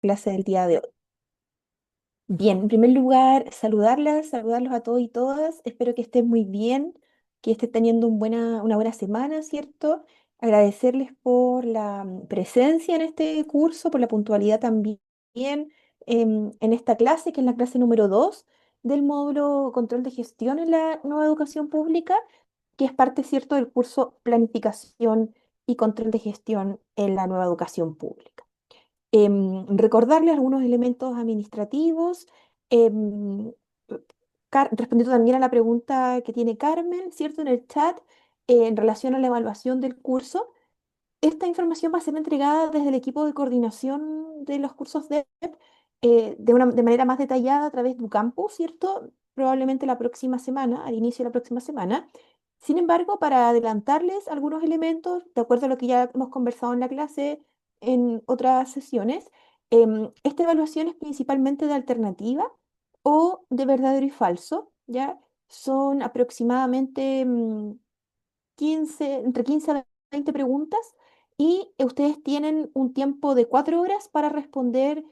clase del día de hoy. Bien, en primer lugar, saludarlos a todos y todas. Espero que estén muy bien, que estén teniendo una buena semana, ¿cierto? Agradecerles por la presencia en este curso, por la puntualidad también en esta clase, que es la clase número 2 del módulo Control de Gestión en la Nueva Educación Pública, que es parte, ¿cierto?, del curso Planificación y Control de Gestión en la Nueva Educación Pública. Recordarles algunos elementos administrativos, em, respondiendo también a la pregunta que tiene Carmen, ¿cierto?, en el chat, en relación a la evaluación del curso. Esta información va a ser entregada desde el equipo de coordinación de los cursos de manera más detallada a través de Ucampus, ¿cierto? Probablemente la próxima semana, al inicio de la próxima semana. Sin embargo, para adelantarles algunos elementos, de acuerdo a lo que ya hemos conversado en la clase en otras sesiones, esta evaluación es principalmente de alternativa o de verdadero y falso, ¿ya? Son aproximadamente entre 15 a 20 preguntas y ustedes tienen un tiempo de 4 horas para responder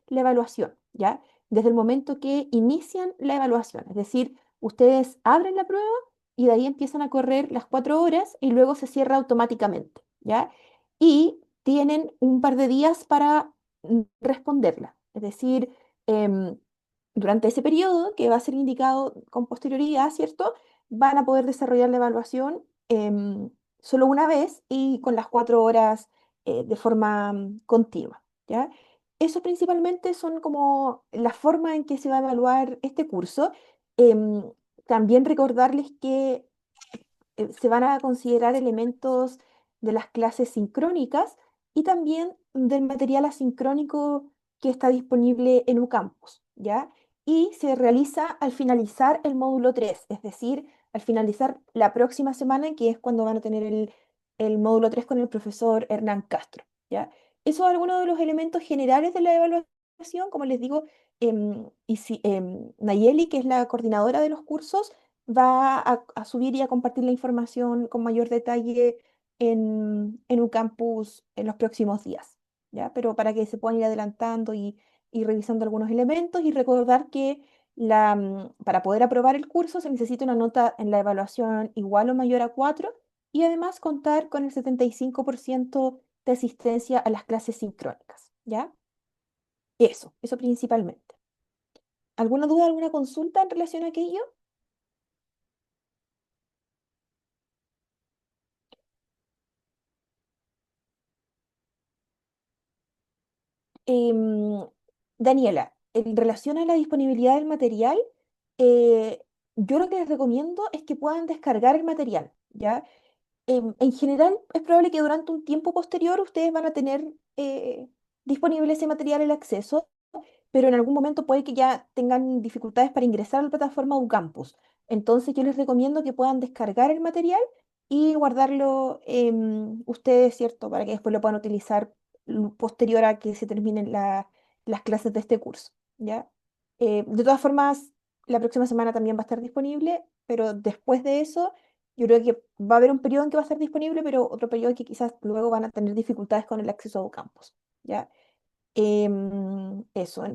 la evaluación, ¿ya? Desde el momento que inician la evaluación, es decir, ustedes abren la prueba y de ahí empiezan a correr las 4 horas y luego se cierra automáticamente, ¿ya? Y tienen un par de días para responderla, es decir, em, durante ese periodo que va a ser indicado con posterioridad, ¿cierto? Van a poder desarrollar la evaluación solo una vez y con las 4 horas de forma continua, ¿ya? Eso principalmente son como la forma en que se va a evaluar este curso. Em, También recordarles que se van a considerar elementos de las clases sincrónicas y también del material asincrónico que está disponible en UCampus, ¿ya? Y se realiza al finalizar el módulo 3, es decir, al finalizar la próxima semana, que es cuando van a tener el módulo 3 con el profesor Hernán Castro, ¿ya? Eso es algunos de los elementos generales de la evaluación, como les digo, y si, Nayeli, que es la coordinadora de los cursos, va a subir y a compartir la información con mayor detalle en un campus en los próximos días, ¿ya? Pero para que se puedan ir adelantando y revisando algunos elementos y recordar que para poder aprobar el curso se necesita una nota en la evaluación igual o mayor a 4 y además contar con el 75% de asistencia a las clases sincrónicas, ¿ya? Eso principalmente. ¿Alguna duda, alguna consulta en relación a aquello? Em, Daniela, en relación a la disponibilidad del material, eh, yo lo que les recomiendo es que puedan descargar el material, ¿ya? En general, es probable que durante un tiempo posterior ustedes van a tener disponible ese material, el acceso, pero en algún momento puede que ya tengan dificultades para ingresar a la plataforma UCampus. Entonces yo les recomiendo que puedan descargar el material y guardarlo ustedes, ¿cierto? Para que después lo puedan utilizar posterior a que se terminen las clases de este curso, ¿ya? De todas formas, la próxima semana también va a estar disponible, pero después de eso, yo creo que va a haber un periodo en que va a estar disponible, pero otro periodo en que quizás luego van a tener dificultades con el acceso a UCampus, ¿ya? Eso.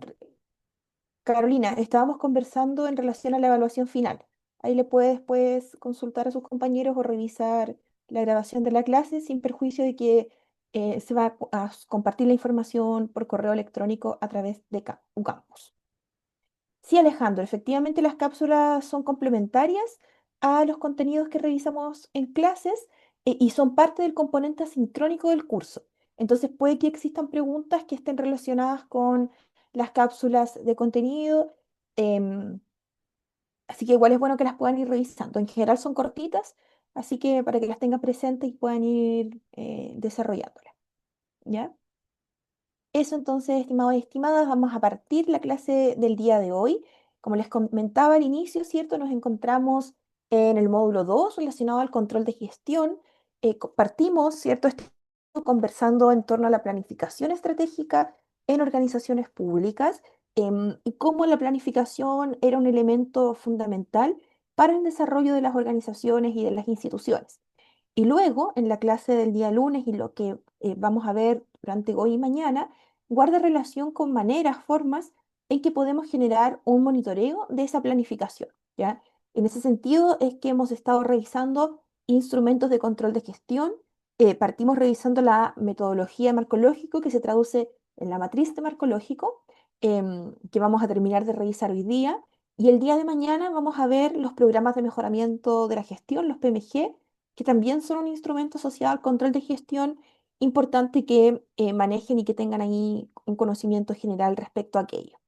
Carolina, estábamos conversando en relación a la evaluación final. Ahí le puede después consultar a sus compañeros o revisar la grabación de la clase sin perjuicio de que se va a compartir la información por correo electrónico a través de Ucampus. Sí, Alejandro, efectivamente las cápsulas son complementarias a los contenidos que revisamos en clases y son parte del componente asincrónico del curso. Entonces puede que existan preguntas que estén relacionadas con las cápsulas de contenido, em, así que igual es bueno que las puedan ir revisando. En general son cortitas, así que para que las tengan presentes y puedan ir desarrollándolas, ¿ya? Eso entonces, estimados y estimadas, vamos a partir la clase del día de hoy. Como les comentaba al inicio, ¿cierto? Nos encontramos en el módulo 2 relacionado al control de gestión. Partimos, ¿cierto? Conversando en torno a la planificación estratégica en organizaciones públicas y cómo la planificación era un elemento fundamental para el desarrollo de las organizaciones y de las instituciones. Y luego, en la clase del día lunes y lo que vamos a ver durante hoy y mañana, guarda relación con maneras, formas en que podemos generar un monitoreo de esa planificación, ¿ya? En ese sentido es que hemos estado revisando instrumentos de control de gestión. Partimos revisando la metodología de marcológico que se traduce en la matriz de marcológico, que vamos a terminar de revisar hoy día. Y el día de mañana vamos a ver los programas de mejoramiento de la gestión, los PMG, que también son un instrumento asociado al control de gestión importante que manejen y que tengan ahí un conocimiento general respecto a aquello.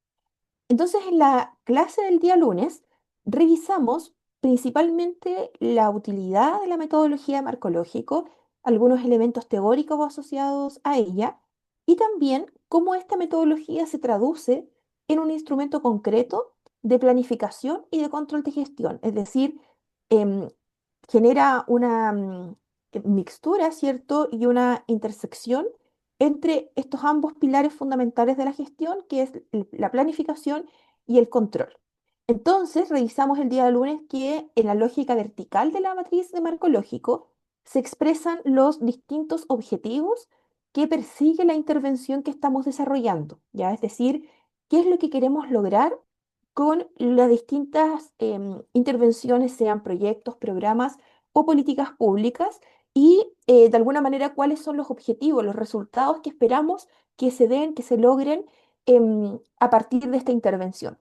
Entonces, en la clase del día lunes revisamos principalmente la utilidad de la metodología marcológico, algunos elementos teóricos asociados a ella y también cómo esta metodología se traduce en un instrumento concreto de planificación y de control de gestión. Es decir, em, genera una mixtura, ¿cierto? Y una intersección entre estos ambos pilares fundamentales de la gestión, que es la planificación y el control. Entonces, revisamos el día lunes que en la lógica vertical de la matriz de marco lógico se expresan los distintos objetivos que persigue la intervención que estamos desarrollando, ¿ya? Es decir, qué es lo que queremos lograr con las distintas intervenciones, sean proyectos, programas o políticas públicas, y de alguna manera cuáles son los objetivos, los resultados que esperamos que se den, que se logren a partir de esta intervención.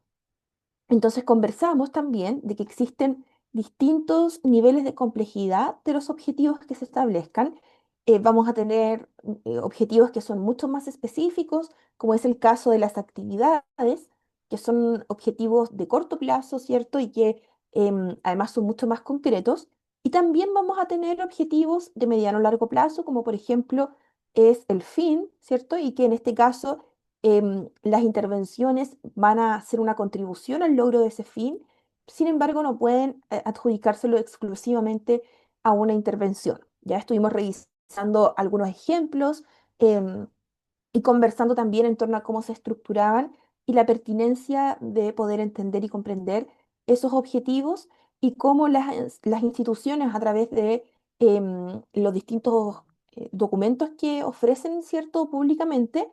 Entonces conversamos también de que existen distintos niveles de complejidad de los objetivos que se establezcan. Vamos a tener objetivos que son mucho más específicos, como es el caso de las actividades, que son objetivos de corto plazo, ¿cierto? Y que además son mucho más concretos. Y también vamos a tener objetivos de mediano o largo plazo, como por ejemplo es el fin, ¿cierto? Y que en este caso las intervenciones van a ser una contribución al logro de ese fin, sin embargo, no pueden adjudicárselo exclusivamente a una intervención. Ya estuvimos revisando algunos ejemplos em, y conversando también en torno a cómo se estructuraban y la pertinencia de poder entender y comprender esos objetivos y cómo las instituciones a través de los distintos documentos que ofrecen, ¿cierto?, públicamente,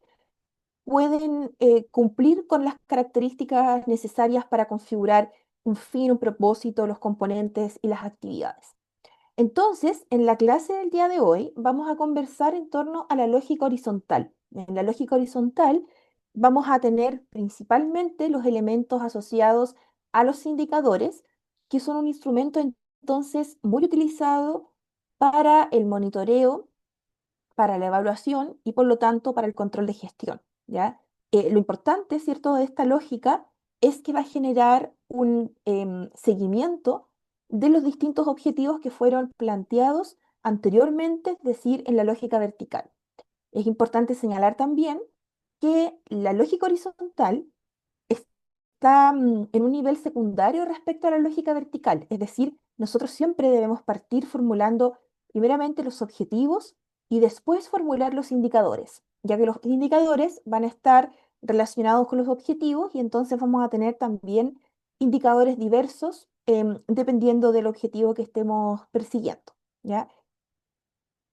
pueden cumplir con las características necesarias para configurar un fin, un propósito, los componentes y las actividades. Entonces, en la clase del día de hoy vamos a conversar en torno a la lógica horizontal. En la lógica horizontal vamos a tener principalmente los elementos asociados a los indicadores, que son un instrumento entonces muy utilizado para el monitoreo, para la evaluación y por lo tanto para el control de gestión, ¿ya? Lo importante, ¿cierto?, de esta lógica es que va a generar un seguimiento de los distintos objetivos que fueron planteados anteriormente, es decir, en la lógica vertical. Es importante señalar también que la lógica horizontal está en un nivel secundario respecto a la lógica vertical. Es decir, nosotros siempre debemos partir formulando primeramente los objetivos y después formular los indicadores, ya que los indicadores van a estar relacionados con los objetivos y entonces vamos a tener también indicadores diversos dependiendo del objetivo que estemos persiguiendo, ¿ya?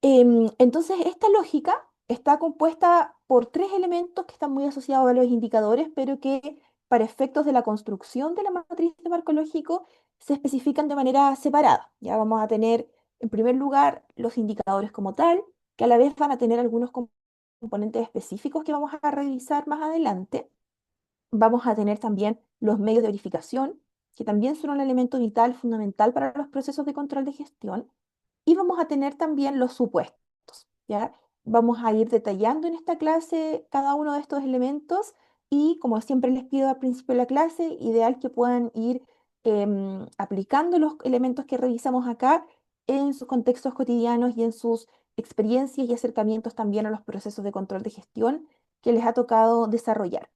Entonces, esta lógica está compuesta por tres elementos que están muy asociados a los indicadores, pero que para efectos de la construcción de la matriz de marco lógico se especifican de manera separada. Ya vamos a tener, en primer lugar, los indicadores como tal, que a la vez van a tener algunos componentes específicos que vamos a revisar más adelante. Vamos a tener también los medios de verificación, que también son un elemento vital, fundamental para los procesos de control de gestión. Y vamos a tener también los supuestos, ¿ya? Vamos a ir detallando en esta clase cada uno de estos elementos y, como siempre les pido al principio de la clase, ideal que puedan ir aplicando los elementos que revisamos acá en sus contextos cotidianos y en sus experiencias y acercamientos también a los procesos de control de gestión que les ha tocado desarrollar.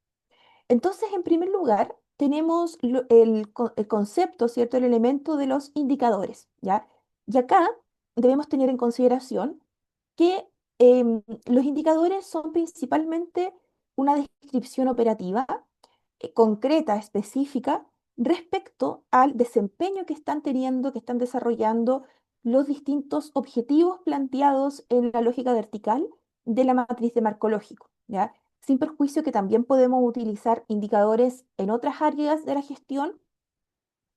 Entonces, en primer lugar, tenemos el concepto, ¿cierto? El elemento de los indicadores, ¿ya? Y acá debemos tener en consideración que los indicadores son principalmente una descripción operativa concreta, específica, respecto al desempeño que están teniendo, que están desarrollando los distintos objetivos planteados en la lógica vertical de la matriz de marco lógico, ¿ya? sin perjuicio que también podemos utilizar indicadores en otras áreas de la gestión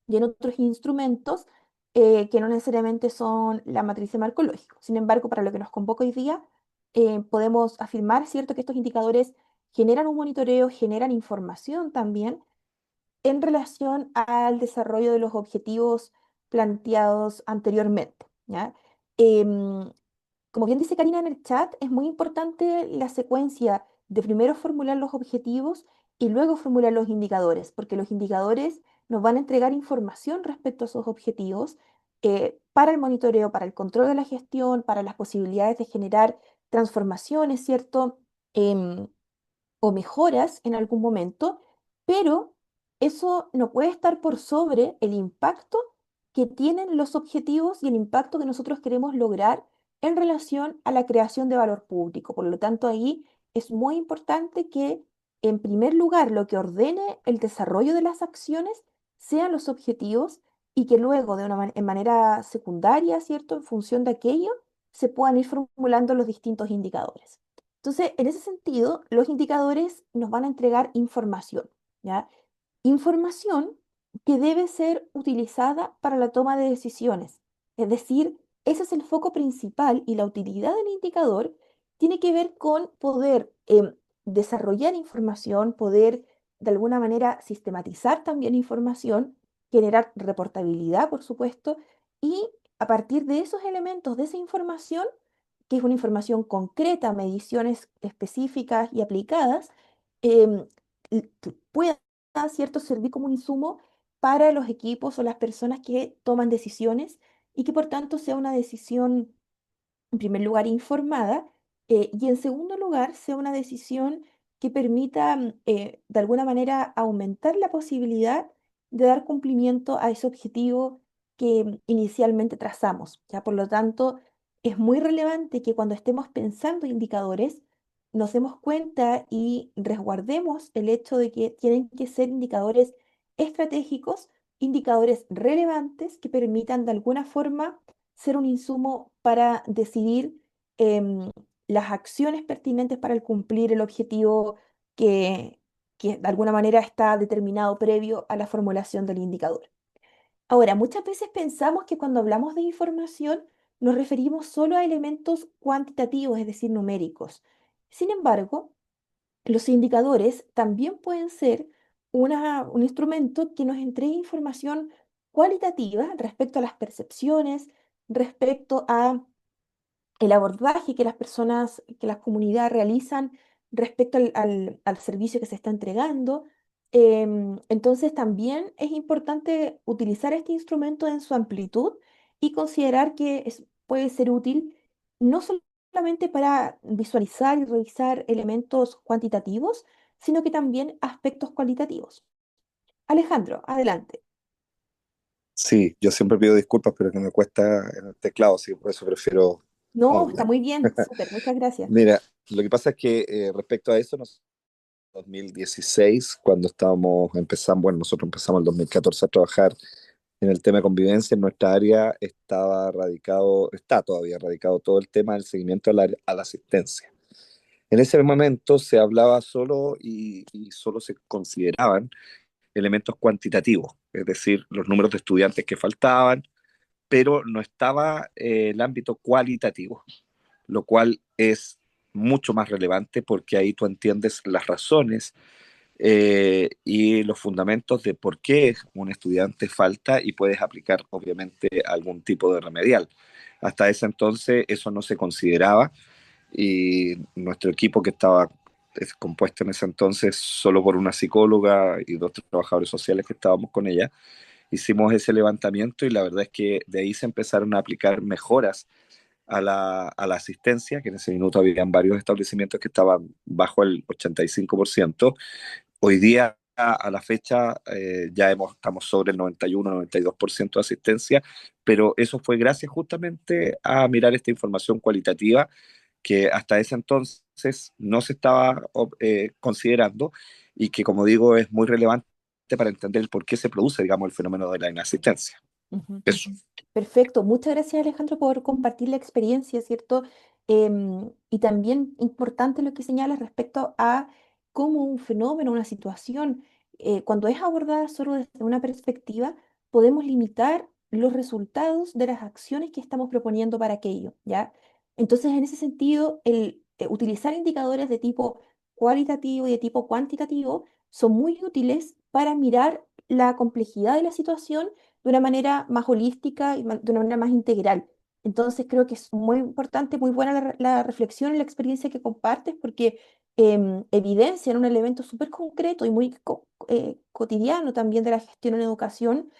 y en otros instrumentos que no necesariamente son la matriz de marco lógico. Sin embargo, para lo que nos convoca hoy día, podemos afirmar, ¿cierto?, que estos indicadores generan un monitoreo, generan información también en relación al desarrollo de los objetivos planteados anteriormente, ¿ya? Em, Como bien dice Karina en el chat, es muy importante la secuencia de primero formular los objetivos y luego formular los indicadores, porque los indicadores nos van a entregar información respecto a esos objetivos para el monitoreo, para el control de la gestión, para las posibilidades de generar transformaciones, ¿cierto? Em, o mejoras en algún momento, pero eso no puede estar por sobre el impacto que tienen los objetivos y el impacto que nosotros queremos lograr en relación a la creación de valor público. Por lo tanto, ahí es muy importante que, en primer lugar, lo que ordene el desarrollo de las acciones sean los objetivos y que luego, en manera secundaria, ¿cierto? En función de aquello, se puedan ir formulando los distintos indicadores. Entonces, en ese sentido, los indicadores nos van a entregar información, ¿ya? Información que debe ser utilizada para la toma de decisiones. Es decir, ese es el foco principal y la utilidad del indicador tiene que ver con poder desarrollar información, poder de alguna manera sistematizar también información, generar reportabilidad, por supuesto, y a partir de esos elementos, de esa información, que es una información concreta, mediciones específicas y aplicadas, que pueda, ¿cierto?, servir como un insumo para los equipos o las personas que toman decisiones y que por tanto sea una decisión, en primer lugar, informada y en segundo lugar, sea una decisión que permita, de alguna manera, aumentar la posibilidad de dar cumplimiento a ese objetivo que inicialmente trazamos. ¿Ya? Por lo tanto, es muy relevante que cuando estemos pensando indicadores, nos demos cuenta y resguardemos el hecho de que tienen que ser indicadores estratégicos, indicadores relevantes que permitan de alguna forma ser un insumo para decidir em, las acciones pertinentes para el cumplir el objetivo que, que de alguna manera está determinado previo a la formulación del indicador. Ahora, muchas veces pensamos que cuando hablamos de información nos referimos solo a elementos cuantitativos, es decir, numéricos. Sin embargo, los indicadores también pueden ser un instrumento que nos entregue información cualitativa respecto a las percepciones, respecto a el abordaje que las personas, que las comunidades realizan respecto al servicio que se está entregando. Entonces también es importante utilizar este instrumento en su amplitud y considerar que puede ser útil no solamente para visualizar y revisar elementos cuantitativos, sino que también aspectos cualitativos. Alejandro, adelante. Sí, yo siempre pido disculpas, pero que me cuesta en el teclado, así que por eso prefiero No, está online. muy bien, súper, muchas gracias. Mira, lo que pasa es que respecto a eso, 2016, cuando empezamos, bueno, nosotros empezamos en 2014 a trabajar en el tema de convivencia, en nuestra área está todavía radicado todo el tema del seguimiento a la asistencia. En ese momento se hablaba solo y solo se consideraban elementos cuantitativos, es decir, los números de estudiantes que faltaban, pero no estaba el ámbito cualitativo, lo cual es mucho más relevante porque ahí tú entiendes las razones y los fundamentos de por qué un estudiante falta y puedes aplicar obviamente algún tipo de remedial. Hasta ese entonces eso no se consideraba y nuestro equipo que estaba compuesto en ese entonces solo por una psicóloga y dos trabajadores sociales que estábamos con ella, hicimos ese levantamiento y la verdad es que de ahí se empezaron a aplicar mejoras a la asistencia, que en ese minuto habían varios establecimientos que estaban bajo el 85%. Hoy día, a la fecha, estamos sobre el 91-92% de asistencia, pero eso fue gracias justamente a mirar esta información cualitativa que hasta ese entonces no se estaba considerando y que, como digo, es muy relevante para entender por qué se produce, digamos, el fenómeno de la inasistencia. Ujú. Eso. Perfecto, muchas gracias Alejandro por compartir la experiencia, ¿cierto? Y también importante lo que señalas respecto a cómo un fenómeno, una situación, cuando es abordada solo desde una perspectiva, podemos limitar los resultados de las acciones que estamos proponiendo para aquello, ¿ya? Entonces, en ese sentido, el utilizar indicadores de tipo cualitativo y de tipo cuantitativo son muy útiles para mirar la complejidad de la situación de una manera más holística y de una manera más integral. Entonces creo que es muy importante, muy buena la reflexión y la experiencia que compartes porque evidencian un elemento súper concreto y muy cotidiano también de la gestión en educación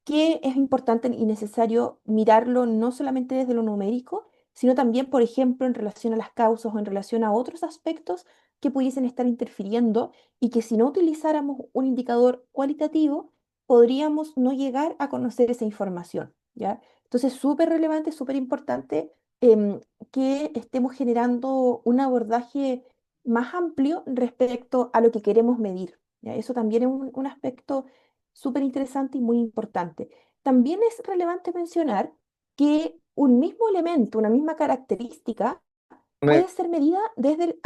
que es importante y necesario mirarlo no solamente desde lo numérico, sino también, por ejemplo, en relación a las causas o en relación a otros aspectos que pudiesen estar interfiriendo y que si no utilizáramos un indicador cualitativo, podríamos no llegar a conocer esa información, ¿ya? Entonces, súper relevante, súper importante em, que estemos generando un abordaje más amplio respecto a lo que queremos medir, ¿ya? Eso también es un aspecto súper interesante y muy importante. También es relevante mencionar que un mismo elemento, una misma característica, Me- puede ser medida desde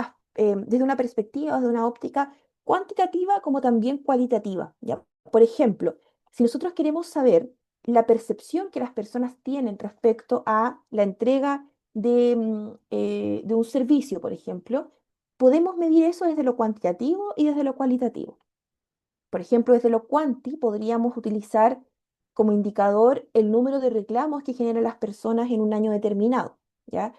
una perspectiva, desde una óptica cuantitativa como también cualitativa, ¿ya? Por ejemplo, si nosotros queremos saber la percepción que las personas tienen respecto a la entrega de un servicio, por ejemplo, podemos medir eso desde lo cuantitativo y desde lo cualitativo. Por ejemplo, desde lo cuanti podríamos utilizar como indicador el número de reclamos que generan las personas en un año determinado, ¿ya?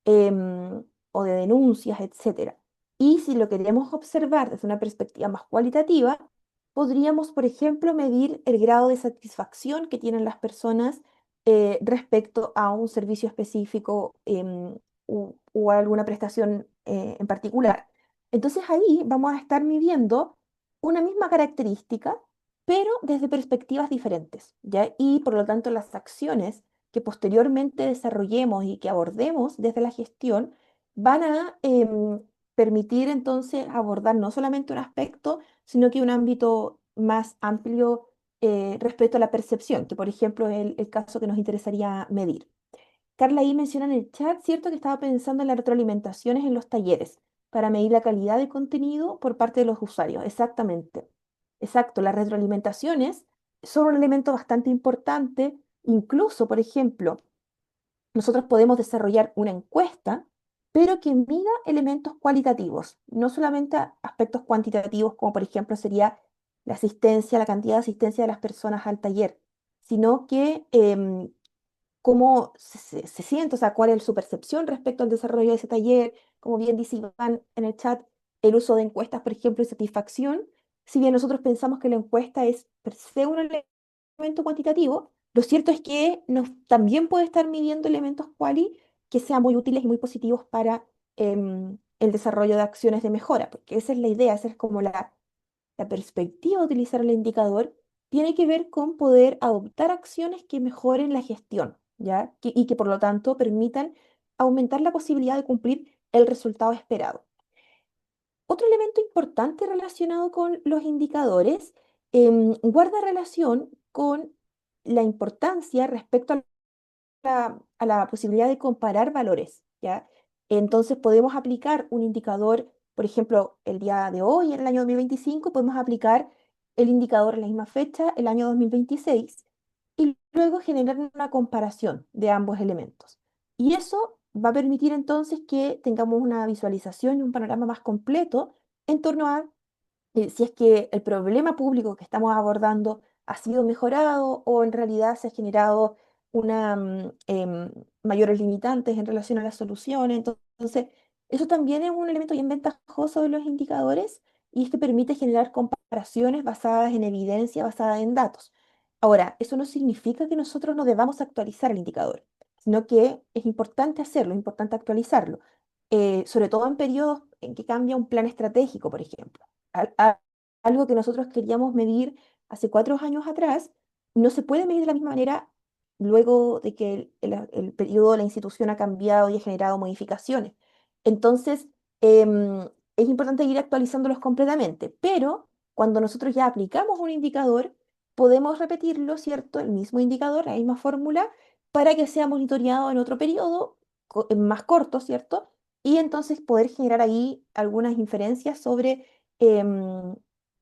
O de denuncias, etcétera. Y si lo queremos observar desde una perspectiva más cualitativa, podríamos, por ejemplo, medir el grado de satisfacción que tienen las personas respecto a un servicio específico o a alguna prestación en particular. Entonces ahí vamos a estar midiendo una misma característica, pero desde perspectivas diferentes, ¿ya? Y por lo tanto las acciones que posteriormente desarrollemos y que abordemos desde la gestión van a permitir entonces abordar no solamente un aspecto, sino que un ámbito más amplio respecto a la percepción, que por ejemplo es el caso que nos interesaría medir. Carla ahí menciona en el chat, ¿cierto? Que estaba pensando en las retroalimentaciones en los talleres para medir la calidad de contenido por parte de los usuarios. Exactamente. Exacto, las retroalimentaciones son un elemento bastante importante. Incluso, por ejemplo, nosotros podemos desarrollar una encuesta, pero que mida elementos cualitativos, no solamente aspectos cuantitativos, como por ejemplo sería la asistencia, la cantidad de asistencia de las personas al taller, sino que cómo se siente, o sea, cuál es su percepción respecto al desarrollo de ese taller. Como bien dice Iván en el chat, el uso de encuestas, por ejemplo, y satisfacción. Si bien nosotros pensamos que la encuesta es per se un elemento cuantitativo, lo cierto es que también puede estar midiendo elementos quali que sean muy útiles y muy positivos para el desarrollo de acciones de mejora, porque esa es la idea, esa es como la perspectiva de utilizar el indicador tiene que ver con poder adoptar acciones que mejoren la gestión, ¿ya? Y que por lo tanto permitan aumentar la posibilidad de cumplir el resultado esperado. Otro elemento importante relacionado con los indicadores guarda relación con la importancia respecto a la posibilidad de comparar valores, ¿ya? Entonces podemos aplicar un indicador, por ejemplo, el día de hoy, en el año 2025, podemos aplicar el indicador en la misma fecha, el año 2026, y luego generar una comparación de ambos elementos. Y eso va a permitir entonces que tengamos una visualización y un panorama más completo en torno a si es que el problema público que estamos abordando ha sido mejorado o en realidad se ha generado mayores limitantes en relación a las soluciones. Entonces, eso también es un elemento bien ventajoso de los indicadores y es que permite generar comparaciones basadas en evidencia, basadas en datos. Ahora, eso no significa que nosotros no debamos actualizar el indicador, sino que es importante hacerlo, es importante actualizarlo, sobre todo en periodos en que cambia un plan estratégico, por ejemplo algo que nosotros queríamos medir hace 4 años atrás, no se puede medir de la misma manera luego de que el periodo de la institución ha cambiado y ha generado modificaciones. Entonces, es importante ir actualizándolos completamente, pero cuando nosotros ya aplicamos un indicador, podemos repetirlo, ¿cierto? El mismo indicador, la misma fórmula, para que sea monitoreado en otro periodo más cortos, ¿cierto? Y entonces poder generar ahí algunas inferencias sobre em,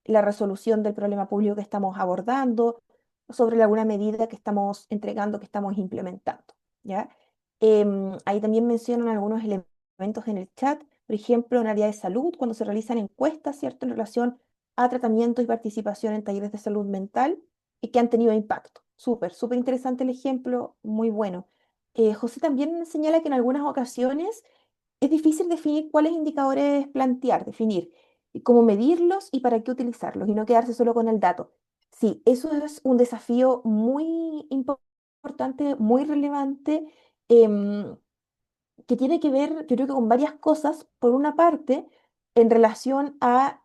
la resolución del problema público que estamos abordando, sobre alguna medida que estamos entregando, que estamos implementando, ¿ya? Ahí también mencionan algunos elementos en el chat, por ejemplo, en área de salud, cuando se realizan encuestas, ¿cierto?, en relación a tratamientos y participación en talleres de salud mental y que han tenido impacto. Súper, súper interesante el ejemplo, muy bueno. José también señala que en algunas ocasiones es difícil definir cuáles indicadores plantear, definir y cómo medirlos y para qué utilizarlos y no quedarse solo con el dato. Sí, eso es un desafío muy importante, muy relevante, em, que tiene que ver, yo creo que con varias cosas. Por una parte, en relación a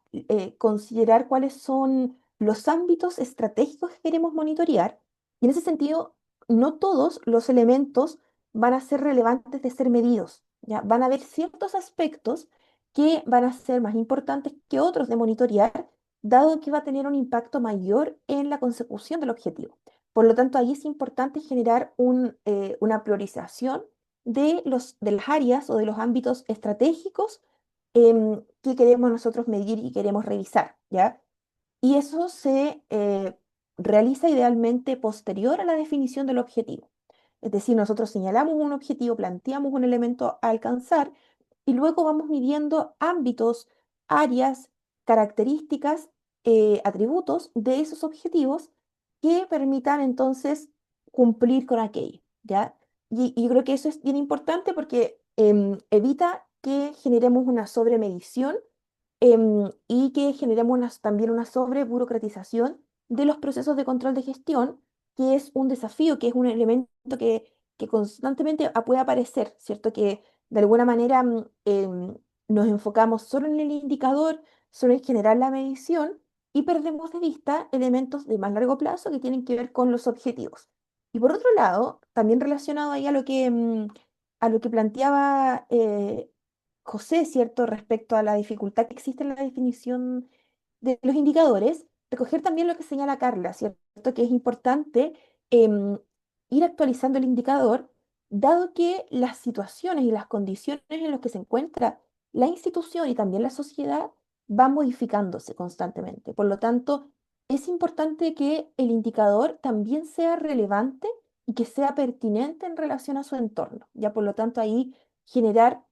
considerar cuáles son los ámbitos estratégicos que queremos monitorear. Y en ese sentido, no todos los elementos van a ser relevantes de ser medidos, ¿ya? Van a haber ciertos aspectos que van a ser más importantes que otros de monitorear, dado que va a tener un impacto mayor en la consecución del objetivo. Por lo tanto, ahí es importante generar una priorización de las áreas o de los ámbitos estratégicos que queremos nosotros medir y queremos revisar, ¿ya? Y eso se realiza idealmente posterior a la definición del objetivo. Es decir, nosotros señalamos un objetivo, planteamos un elemento a alcanzar y luego vamos midiendo ámbitos, áreas, características, atributos de esos objetivos que permitan entonces cumplir con aquello, ¿ya? Y yo creo que eso es bien importante porque evita que generemos una sobremedición y que generemos también una sobreburocratización de los procesos de control de gestión, que es un desafío, que es un elemento que constantemente puede aparecer, ¿cierto? Que de alguna manera nos enfocamos solo en el indicador, solo en generar la medición y perdemos de vista elementos de más largo plazo que tienen que ver con los objetivos. Y por otro lado, también relacionado ahí a lo que planteaba José, ¿cierto?, respecto a la dificultad que existe en la definición de los indicadores, recoger también lo que señala Carla, ¿cierto?, que es importante em, ir actualizando el indicador, dado que las situaciones y las condiciones en las que se encuentra la institución y también la sociedad van modificándose constantemente. Por lo tanto, es importante que el indicador también sea relevante y que sea pertinente en relación a su entorno. Ya por lo tanto, ahí generar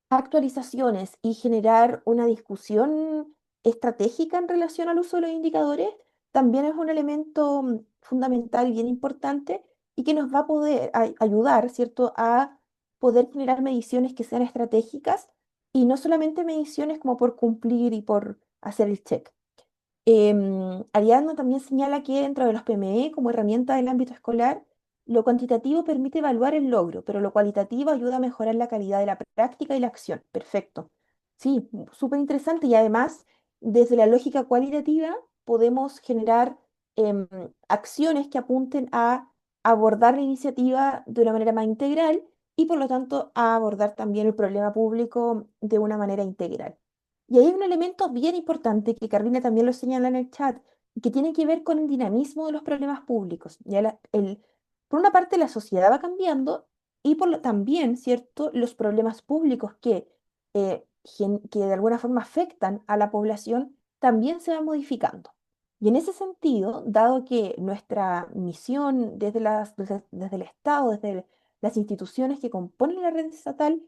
actualizaciones y generar una discusión estratégica en relación al uso de los indicadores también es un elemento fundamental y bien importante y que nos va a poder ayudar, ¿cierto?, a poder generar mediciones que sean estratégicas y no solamente mediciones como por cumplir y por hacer el check. Ariadna también señala que dentro de los PME, como herramienta del ámbito escolar, lo cuantitativo permite evaluar el logro, pero lo cualitativo ayuda a mejorar la calidad de la práctica y la acción. Perfecto. Sí, súper interesante. Y además, desde la lógica cualitativa, podemos generar em, acciones que apunten a abordar la iniciativa de una manera más integral y, por lo tanto, a abordar también el problema público de una manera integral. Y hay un elemento bien importante que Carolina también lo señala en el chat, y que tiene que ver con el dinamismo de los problemas públicos. Por una parte, la sociedad va cambiando y también, ¿cierto?, los problemas públicos que de alguna forma afectan a la población también se van modificando. Y en ese sentido, dado que nuestra misión desde el Estado, las instituciones que componen la red estatal,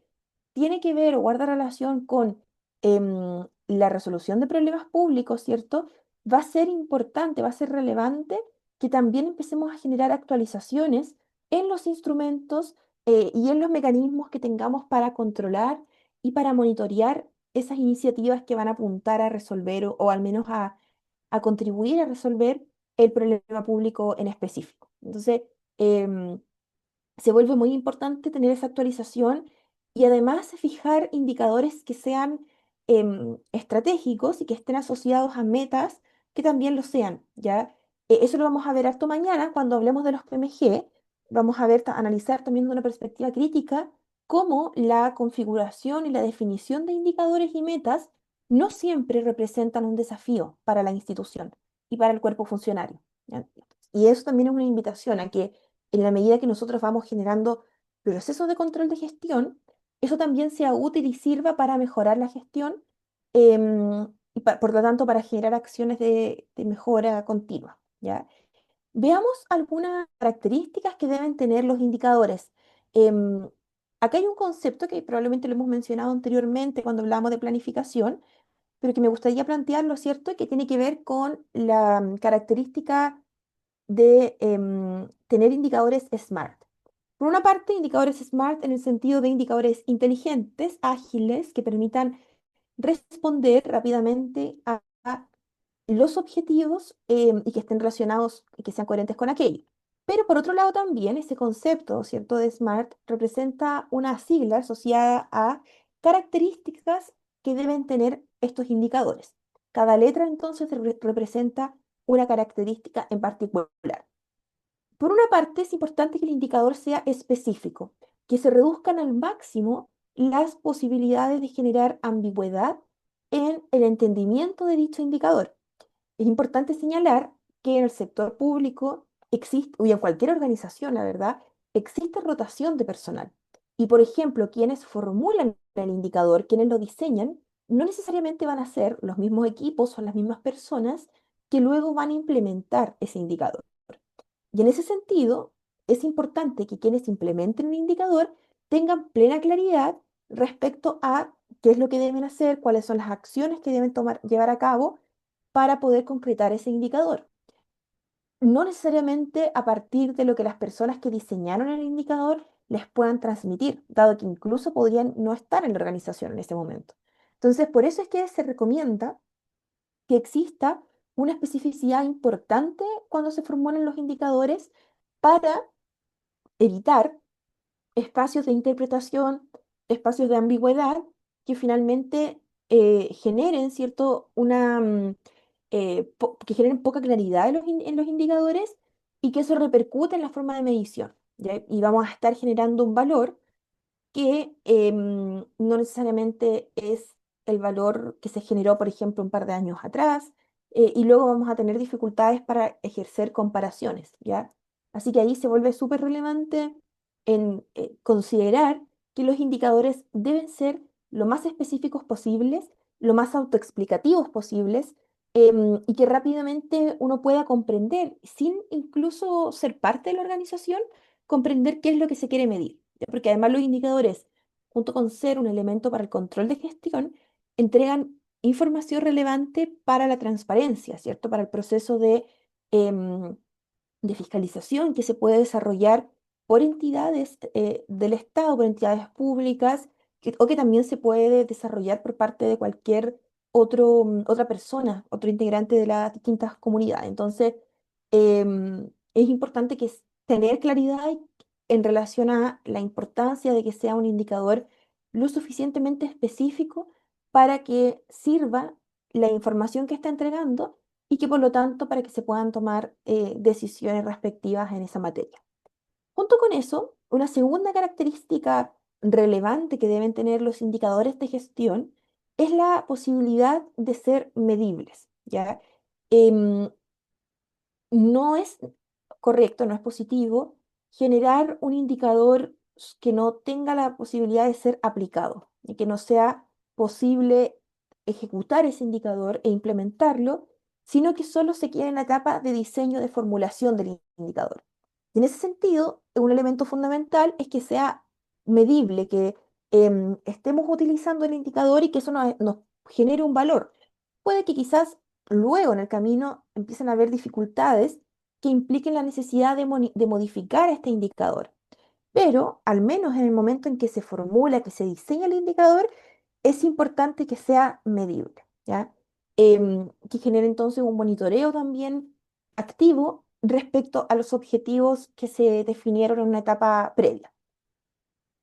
tiene que ver o guarda relación con la resolución de problemas públicos, ¿cierto? Va a ser importante, va a ser relevante que también empecemos a generar actualizaciones en los instrumentos y en los mecanismos que tengamos para controlar y para monitorear esas iniciativas que van a apuntar a resolver o al menos a contribuir a resolver el problema público en específico. Entonces, em, se vuelve muy importante tener esa actualización y además fijar indicadores que sean estratégicos y que estén asociados a metas que también lo sean, ¿ya? Eso lo vamos a ver harto mañana cuando hablemos de los PMG. Vamos a ver, analizar también de una perspectiva crítica cómo la configuración y la definición de indicadores y metas no siempre representan un desafío para la institución y para el cuerpo funcionario, ¿ya? Y eso también es una invitación a que en la medida que nosotros vamos generando procesos de control de gestión, eso también sea útil y sirva para mejorar la gestión, y por lo tanto para generar acciones de mejora continua, ¿ya? Veamos algunas características que deben tener los indicadores. Em, Acá hay un concepto que probablemente lo hemos mencionado anteriormente cuando hablamos de planificación, pero que me gustaría plantearlo, ¿cierto? Y que tiene que ver con la característica de tener indicadores SMART. Por una parte, indicadores SMART en el sentido de indicadores inteligentes, ágiles, que permitan responder rápidamente a los objetivos, y que estén relacionados y que sean coherentes con aquello. Pero por otro lado también ese concepto, ¿cierto?, de SMART representa una sigla asociada a características que deben tener estos indicadores. Cada letra entonces representa una característica en particular. Por una parte, es importante que el indicador sea específico, que se reduzcan al máximo las posibilidades de generar ambigüedad en el entendimiento de dicho indicador. Es importante señalar que en el sector público existe, y en cualquier organización, la verdad, existe rotación de personal. Y, por ejemplo, quienes formulan el indicador, quienes lo diseñan, no necesariamente van a ser los mismos equipos o las mismas personas que luego van a implementar ese indicador. Y en ese sentido, es importante que quienes implementen un indicador tengan plena claridad respecto a qué es lo que deben hacer, cuáles son las acciones que deben tomar, llevar a cabo para poder concretar ese indicador. No necesariamente a partir de lo que las personas que diseñaron el indicador les puedan transmitir, dado que incluso podrían no estar en la organización en ese momento. Entonces, por eso es que se recomienda que exista una especificidad importante cuando se formulan los indicadores para evitar espacios de interpretación, espacios de ambigüedad que finalmente generen, ¿cierto? Que generen poca claridad en los indicadores y que eso repercute en la forma de medición, ¿ya? Y vamos a estar generando un valor que no necesariamente es el valor que se generó, por ejemplo, un par de años atrás, y luego vamos a tener dificultades para ejercer comparaciones, ¿ya? Así que ahí se vuelve súper relevante en considerar que los indicadores deben ser lo más específicos posibles, lo más autoexplicativos posibles, y que rápidamente uno pueda comprender, sin incluso ser parte de la organización, comprender qué es lo que se quiere medir. ¿Ya? Porque además los indicadores, junto con ser un elemento para el control de gestión, entregan información relevante para la transparencia, ¿cierto? Para el proceso em, de fiscalización que se puede desarrollar por entidades del Estado, por entidades públicas, o que también se puede desarrollar por parte de cualquier otra persona, otro integrante de las distintas comunidades. Entonces, es importante tener claridad en relación a la importancia de que sea un indicador lo suficientemente específico para que sirva la información que está entregando y que por lo tanto para que se puedan tomar decisiones respectivas en esa materia. Junto con eso, una segunda característica relevante que deben tener los indicadores de gestión es la posibilidad de ser medibles, ¿ya? Em, no es correcto, no es positivo generar un indicador que no tenga la posibilidad de ser aplicado y que no sea posible ejecutar ese indicador e implementarlo, sino que solo se quede en la etapa de diseño de formulación del indicador. Y en ese sentido, un elemento fundamental es que sea medible, que estemos utilizando el indicador y que eso nos genere un valor. Puede que quizás luego en el camino empiezan a haber dificultades que impliquen la necesidad de modificar este indicador. Pero al menos en el momento en que se formula, que se diseña el indicador, es importante que sea medible, ¿ya? Que genere entonces un monitoreo también activo respecto a los objetivos que se definieron en una etapa previa.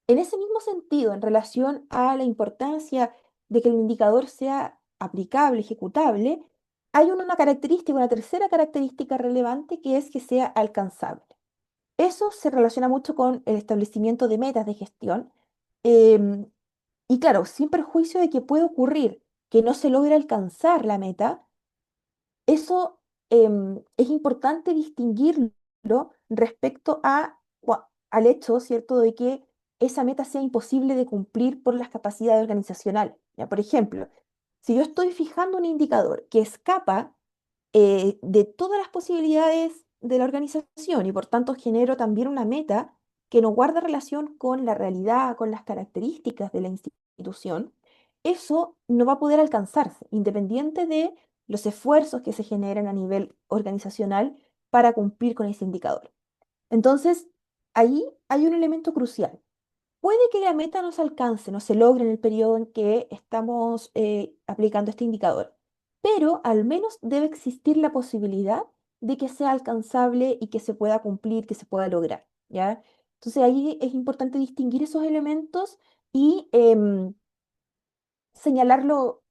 En ese mismo sentido, en relación a la importancia de que el indicador sea aplicable, ejecutable, hay una característica, una tercera característica relevante que es que sea alcanzable. Eso se relaciona mucho con el establecimiento de metas de gestión. em, y claro, sin perjuicio de que puede ocurrir que no se logre alcanzar la meta, eso es importante distinguirlo respecto al hecho, ¿cierto?, de que esa meta sea imposible de cumplir por las capacidades organizacionales. ¿Ya? Por ejemplo, si yo estoy fijando un indicador que escapa de todas las posibilidades de la organización y por tanto genero también una meta que no guarda relación con la realidad, con las características de la institución, eso no va a poder alcanzarse, independiente de los esfuerzos que se generan a nivel organizacional para cumplir con ese indicador. Entonces, ahí hay un elemento crucial. Puede que la meta no se alcance, no se logre en el periodo en que estamos aplicando este indicador, pero al menos debe existir la posibilidad de que sea alcanzable y que se pueda cumplir, que se pueda lograr, ¿ya? Entonces ahí es importante distinguir esos elementos y señalarlo,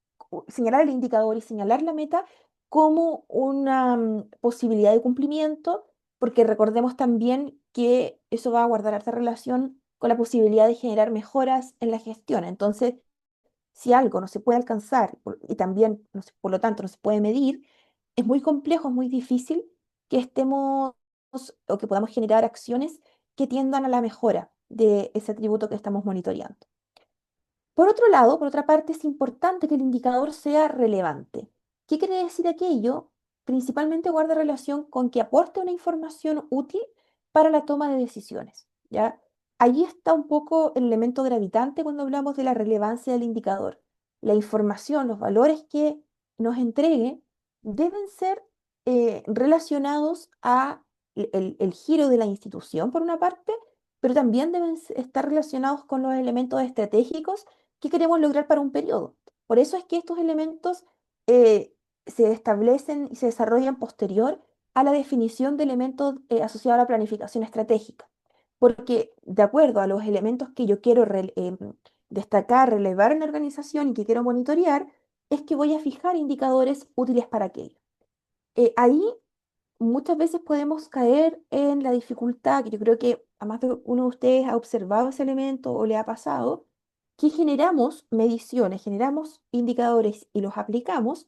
señalar el indicador y señalar la meta como una posibilidad de cumplimiento, porque recordemos también que eso va a guardar harta relación con la posibilidad de generar mejoras en la gestión. Entonces, si algo no se puede alcanzar y también, por lo tanto, no se puede medir, es muy complejo, es muy difícil que estemos o que podamos generar acciones que tiendan a la mejora de ese atributo que estamos monitoreando. Por otro lado, por otra parte, es importante que el indicador sea relevante. ¿Qué quiere decir aquello? Principalmente guarda relación con que aporte una información útil para la toma de decisiones, ¿ya? Allí está un poco el elemento gravitante cuando hablamos de la relevancia del indicador. La información, los valores que nos entregue deben ser relacionados a el giro de la institución, por una parte, pero también deben estar relacionados con los elementos estratégicos que queremos lograr para un periodo. Por eso es que estos elementos eh, se establecen y se desarrollan posterior a la definición de elementos asociados a la planificación estratégica. Porque de acuerdo a los elementos que yo quiero destacar, relevar en la organización y que quiero monitorear, es que voy a fijar indicadores útiles para aquello. Ahí muchas veces podemos caer en la dificultad, que yo creo que a más de uno de ustedes ha observado ese elemento o le ha pasado, que generamos mediciones, generamos indicadores y los aplicamos,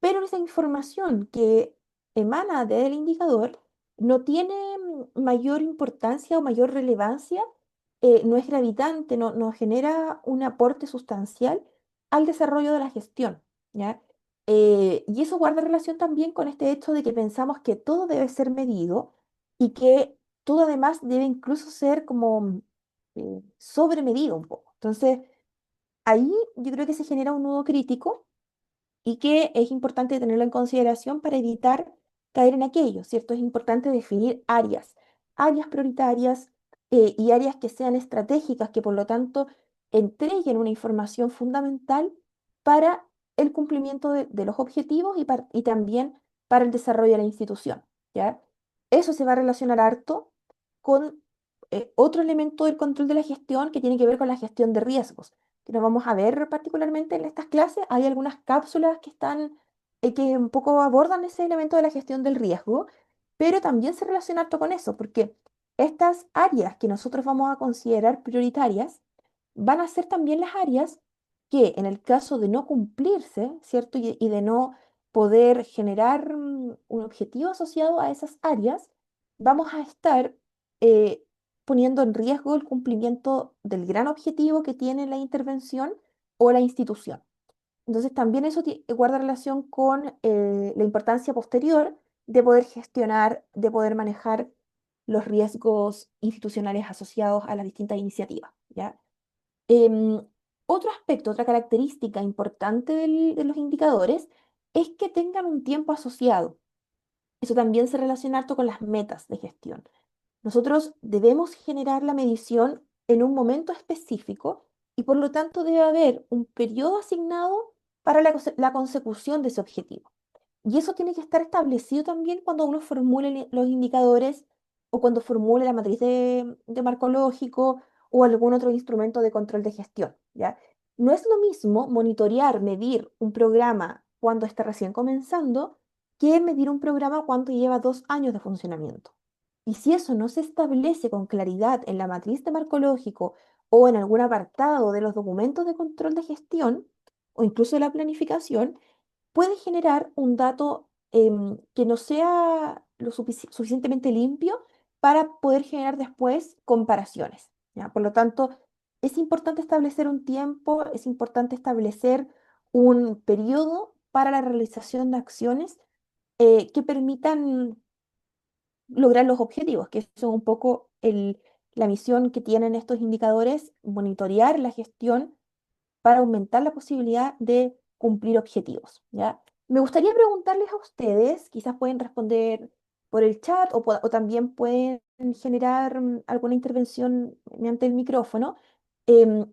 pero esa información que emana del indicador no tiene mayor importancia o mayor relevancia, no es gravitante, no genera un aporte sustancial al desarrollo de la gestión, ¿ya? Y eso guarda relación también con este hecho de que pensamos que todo debe ser medido y que todo además debe incluso ser como sobremedido un poco. Entonces, ahí yo creo que se genera un nudo crítico y que es importante tenerlo en consideración para evitar caer en aquello, ¿cierto? Es importante definir áreas, áreas prioritarias y áreas que sean estratégicas, que por lo tanto entreguen una información fundamental para el cumplimiento de los objetivos y también para el desarrollo de la institución, ¿ya? Eso se va a relacionar harto con otro elemento del control de la gestión que tiene que ver con la gestión de riesgos que nos vamos a ver particularmente en estas clases. Hay algunas cápsulas que están, que un poco abordan ese elemento de la gestión del riesgo, pero también se relaciona harto con eso, porque estas áreas que nosotros vamos a considerar prioritarias van a ser también las áreas que en el caso de no cumplirse, ¿cierto? Y de no poder generar un objetivo asociado a esas áreas, vamos a estar eh, poniendo en riesgo el cumplimiento del gran objetivo que tiene la intervención o la institución. Entonces también eso guarda relación con la importancia posterior de poder gestionar, de poder manejar los riesgos institucionales asociados a las distintas iniciativas, ¿ya? Em, Otro aspecto, otra característica importante de los indicadores es que tengan un tiempo asociado. Eso también se relaciona harto con las metas de gestión. Nosotros debemos generar la medición en un momento específico y por lo tanto debe haber un periodo asignado para la consecución de ese objetivo. Y eso tiene que estar establecido también cuando uno formule los indicadores o cuando formule la matriz de marco lógico o algún otro instrumento de control de gestión, ¿ya? No es lo mismo monitorear, medir un programa cuando está recién comenzando que medir un programa cuando lleva 2 años de funcionamiento. Y si eso no se establece con claridad en la matriz de marco lógico o en algún apartado de los documentos de control de gestión o incluso de la planificación, puede generar un dato que no sea lo suficientemente limpio para poder generar después comparaciones. ¿ya? Por lo tanto, es importante establecer un tiempo, es importante establecer un periodo para la realización de acciones que permitan lograr los objetivos, que son un poco la misión que tienen estos indicadores, monitorear la gestión para aumentar la posibilidad de cumplir objetivos, ¿ya? Me gustaría preguntarles a ustedes, quizás pueden responder por el chat o también pueden generar alguna intervención mediante el micrófono. em,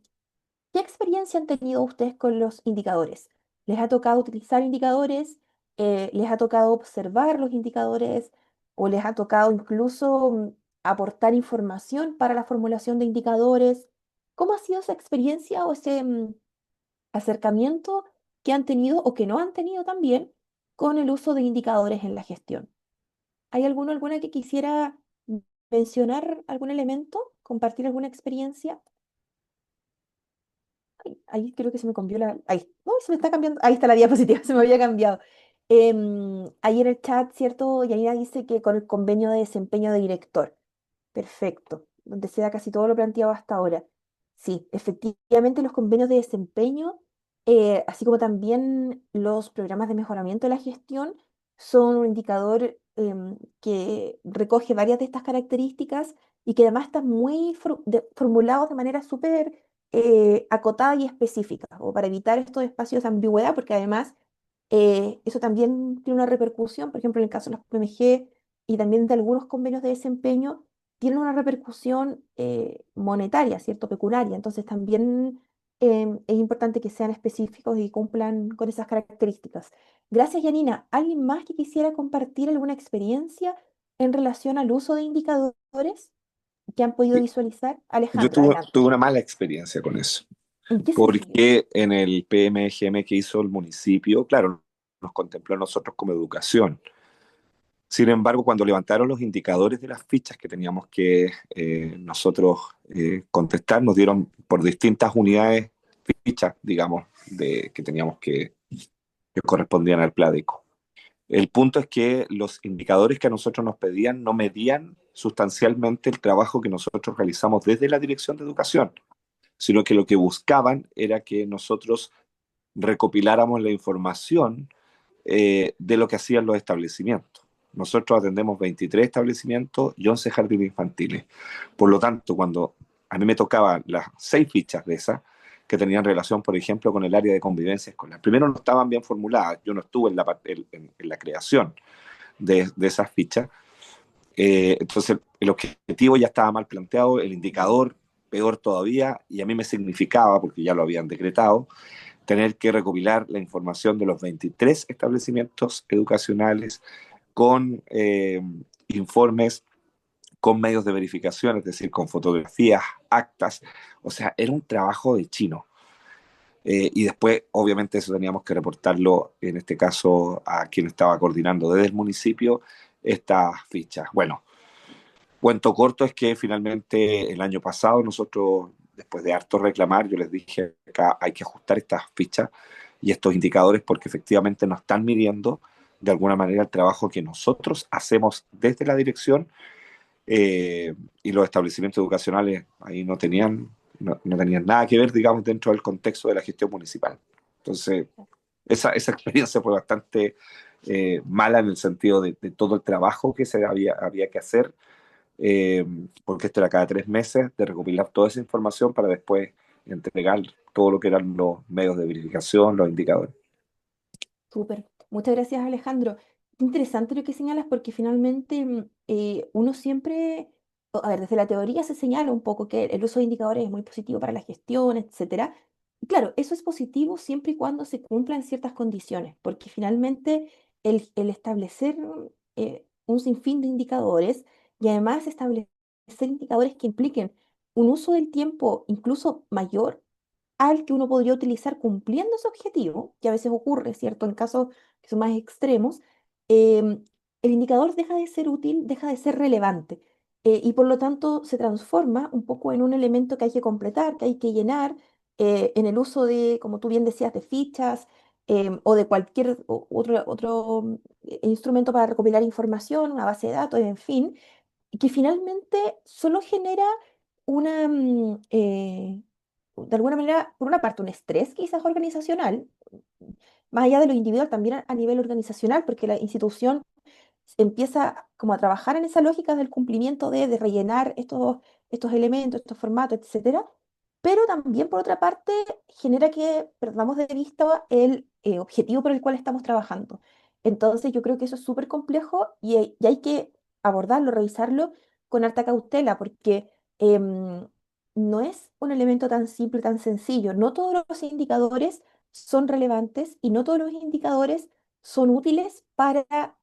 ¿Qué experiencia han tenido ustedes con los indicadores? ¿Les ha tocado utilizar indicadores? ¿Les ha tocado observar los indicadores? ¿O les ha tocado incluso aportar información para la formulación de indicadores? ¿Cómo ha sido esa experiencia o ese acercamiento que han tenido o que no han tenido también con el uso de indicadores en la gestión? ¿Hay alguna que quisiera mencionar algún elemento? ¿Compartir alguna experiencia? Ahí creo que se me cambió la. Ahí. No, se me está cambiando. Ahí está la diapositiva, se me había cambiado. Ahí en el chat, ¿cierto? Yanina dice que con el convenio de desempeño de director. Perfecto, donde se da casi todo lo planteado hasta ahora. Sí, efectivamente los convenios de desempeño, así como también los programas de mejoramiento de la gestión, son un indicador que recoge varias de estas características y que además están muy formulados de manera súper acotada y específica, o para evitar estos espacios de ambigüedad, porque además eso también tiene una repercusión, por ejemplo, en el caso de los PMG y también de algunos convenios de desempeño, tiene una repercusión monetaria, ¿cierto? Pecuniaria. Entonces también es importante que sean específicos y cumplan con esas características. Gracias, Yanina. ¿Alguien más que quisiera compartir alguna experiencia en relación al uso de indicadores que han podido Sí, visualizar? yo Alejandro, tuve adelante. una mala experiencia con eso, ¿En qué sentido? porque en el PMGM que hizo el municipio, claro, nos contempló a nosotros como educación. Sin embargo, cuando levantaron los indicadores de las fichas que teníamos que nosotros contestar, nos dieron por distintas unidades fichas, digamos, que teníamos que correspondían al PLADECO. El punto es que los indicadores que a nosotros nos pedían no medían sustancialmente el trabajo que nosotros realizamos desde la Dirección de Educación, sino que lo que buscaban era que nosotros recopiláramos la información de lo que hacían los establecimientos. Nosotros atendemos 23 establecimientos y 11 jardines infantiles. Por lo tanto, cuando a mí me tocaban las 6 fichas de esas, que tenían relación, por ejemplo, con el área de convivencia escolar. Primero no estaban bien formuladas, yo no estuve en la creación de esas fichas, entonces el objetivo ya estaba mal planteado, el indicador peor todavía, y a mí me significaba, porque ya lo habían decretado, tener que recopilar la información de los 23 establecimientos educacionales con informes, con medios de verificación, es decir, con fotografías, actas. O sea, era un trabajo de chino. Y después, obviamente, eso teníamos que reportarlo, en este caso, a quien estaba coordinando desde el municipio estas fichas. Bueno, cuento corto es que finalmente el año pasado nosotros, después de harto reclamar, yo les dije acá hay que ajustar estas fichas y estos indicadores porque efectivamente nos están midiendo de alguna manera el trabajo que nosotros hacemos desde la dirección, y los establecimientos educacionales ahí no tenían nada que ver, digamos, dentro del contexto de la gestión municipal. Entonces, esa experiencia fue bastante mala en el sentido de todo el trabajo que había que hacer, eh, porque esto era cada 3 meses, de recopilar toda esa información para después entregar todo lo que eran los medios de verificación, los indicadores. Súper. Muchas gracias, Alejandro. Interesante lo que señalas porque finalmente uno siempre, a ver, desde la teoría se señala un poco que el uso de indicadores es muy positivo para la gestión, etcétera. Y claro, eso es positivo siempre y cuando se cumplan ciertas condiciones, porque finalmente el establecer un sinfín de indicadores y además establecer indicadores que impliquen un uso del tiempo incluso mayor al que uno podría utilizar cumpliendo ese objetivo, que a veces ocurre, ¿cierto? En casos que son más extremos, em, el indicador deja de ser útil, deja de ser relevante, y por lo tanto se transforma un poco en un elemento que hay que completar, que hay que llenar en el uso de, como tú bien decías, de fichas o de cualquier otro instrumento para recopilar información, una base de datos, en fin, y que finalmente solo genera de alguna manera, por una parte, un estrés quizás organizacional, más allá de lo individual, también a nivel organizacional, porque la institución empieza como a trabajar en esa lógica del cumplimiento de rellenar estos elementos, estos formatos, etcétera. Pero también, por otra parte, genera que perdamos de vista el objetivo por el cual estamos trabajando. Entonces, yo creo que eso es súper complejo y hay que abordarlo, revisarlo con harta cautela, porque em, no es un elemento tan simple, tan sencillo. No todos los indicadores son relevantes y no todos los indicadores son útiles para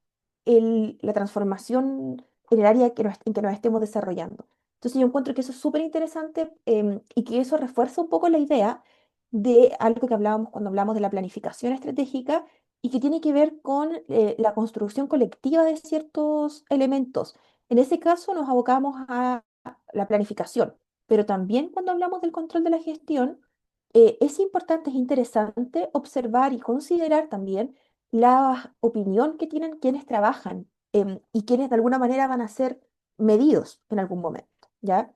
la transformación en el área en que nos estemos desarrollando. Entonces yo encuentro que eso es súper interesante y que eso refuerza un poco la idea de algo que hablábamos cuando hablamos de la planificación estratégica y que tiene que ver con la construcción colectiva de ciertos elementos. En ese caso nos abocamos a la planificación, pero también cuando hablamos del control de la gestión, es importante, es interesante observar y considerar también la opinión que tienen quienes trabajan y quienes de alguna manera van a ser medidos en algún momento, ¿ya?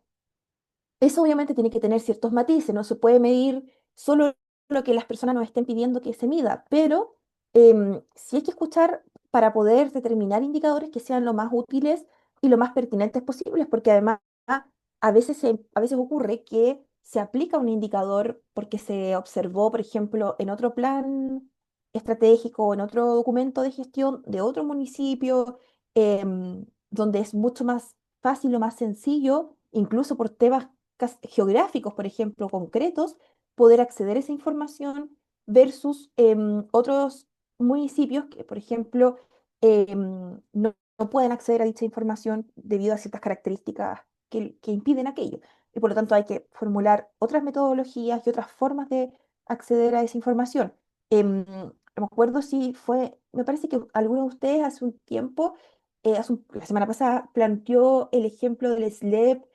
Eso obviamente tiene que tener ciertos matices, no se puede medir solo lo que las personas nos estén pidiendo que se mida, pero sí hay que escuchar para poder determinar indicadores que sean lo más útiles y lo más pertinentes posibles, porque además a veces ocurre que se aplica un indicador porque se observó, por ejemplo, en otro plan estratégico o en otro documento de gestión de otro municipio, donde es mucho más fácil o más sencillo, incluso por temas geográficos, por ejemplo, concretos, poder acceder a esa información versus otros municipios que, por ejemplo, no pueden acceder a dicha información debido a ciertas características que impiden aquello. Y por lo tanto hay que formular otras metodologías y otras formas de acceder a esa información. No me acuerdo si fue, me parece que alguno de ustedes hace un tiempo, la semana pasada, planteó el ejemplo del SLEP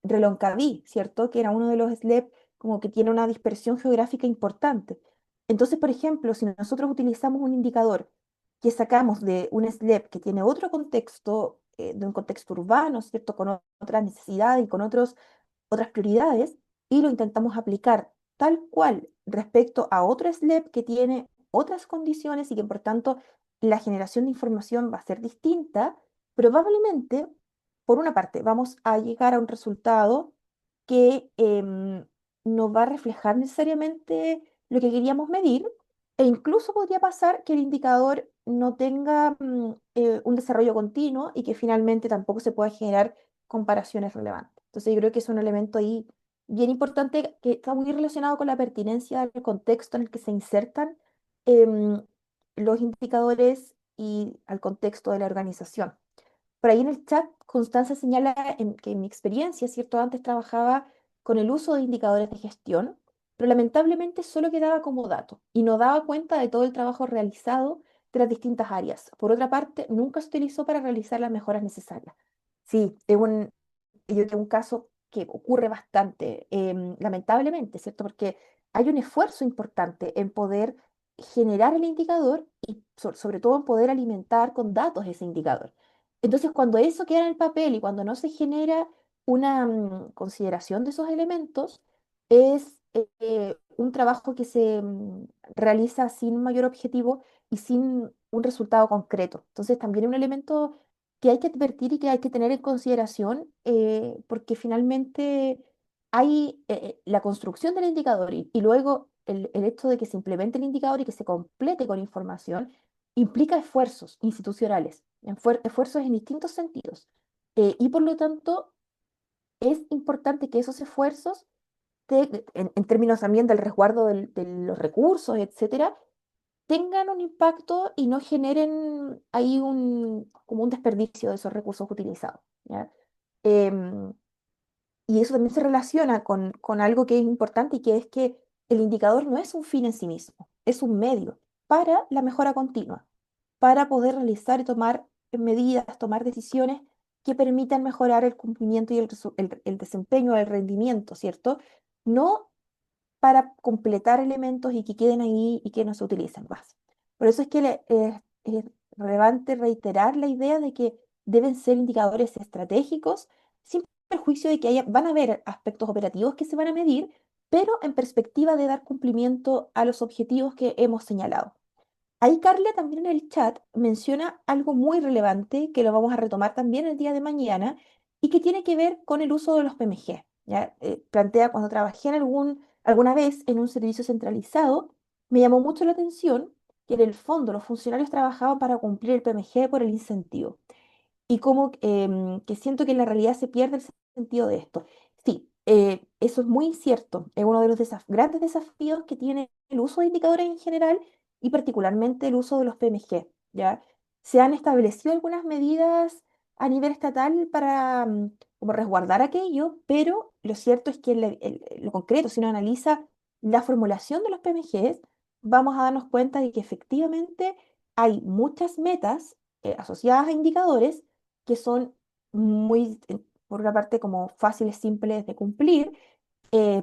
Reloncaví, ¿cierto? Que era uno de los SLEP como que tiene una dispersión geográfica importante. Entonces, por ejemplo, si nosotros utilizamos un indicador que sacamos de un SLEP que tiene otro contexto, de un contexto urbano, ¿cierto? Con otras necesidades y con otras prioridades, y lo intentamos aplicar tal cual respecto a otro SLEP que tiene otras condiciones y que por tanto la generación de información va a ser distinta, probablemente, por una parte, vamos a llegar a un resultado que no va a reflejar necesariamente lo que queríamos medir, e incluso podría pasar que el indicador no tenga un desarrollo continuo y que finalmente tampoco se pueda generar comparaciones relevantes. Entonces yo creo que es un elemento ahí bien importante que está muy relacionado con la pertinencia del contexto en el que se insertan em, los indicadores y al contexto de la organización. Por ahí en el chat, Constanza señala que en mi experiencia, ¿cierto? Antes trabajaba con el uso de indicadores de gestión, pero lamentablemente solo quedaba como dato y no daba cuenta de todo el trabajo realizado de las distintas áreas. Por otra parte, nunca se utilizó para realizar las mejoras necesarias. Sí, yo creo que es un caso que ocurre bastante, lamentablemente, ¿cierto? Porque hay un esfuerzo importante en poder generar el indicador y sobre todo en poder alimentar con datos ese indicador. Entonces, cuando eso queda en el papel y cuando no se genera una consideración de esos elementos, es un trabajo que se realiza sin mayor objetivo y sin un resultado concreto. Entonces, también es un elemento que hay que advertir y que hay que tener en consideración, porque finalmente hay la construcción del indicador y luego el hecho de que se implemente el indicador y que se complete con información implica esfuerzos institucionales, esfuerzos en distintos sentidos. Y por lo tanto, es importante que esos esfuerzos, en términos también del resguardo de los recursos, etcétera, tengan un impacto y no generen ahí como un desperdicio de esos recursos utilizados, ¿ya? Em, y eso también se relaciona con algo que es importante y que es que el indicador no es un fin en sí mismo, es un medio para la mejora continua, para poder realizar y tomar medidas, tomar decisiones que permitan mejorar el cumplimiento y el desempeño, el rendimiento, ¿cierto? No para completar elementos y que queden ahí y que no se utilicen más. Por eso es que es relevante reiterar la idea de que deben ser indicadores estratégicos, perjuicio de que van a haber aspectos operativos que se van a medir, pero en perspectiva de dar cumplimiento a los objetivos que hemos señalado. Ahí Carla también en el chat menciona algo muy relevante que lo vamos a retomar también el día de mañana y que tiene que ver con el uso de los PMG. ¿Ya? Plantea cuando trabajé alguna vez en un servicio centralizado, me llamó mucho la atención que en el fondo los funcionarios trabajaban para cumplir el PMG por el incentivo y como que siento que en la realidad se pierde el sentido de esto. Sí, eso es muy cierto. Es uno de los grandes desafíos que tiene el uso de indicadores en general y particularmente el uso de los PMG, ¿ya? Se han establecido algunas medidas a nivel estatal para como resguardar aquello, pero lo cierto es que lo concreto, si uno analiza la formulación de los PMGs, vamos a darnos cuenta de que efectivamente hay muchas metas asociadas a indicadores que son muy, por una parte, como fáciles, simples de cumplir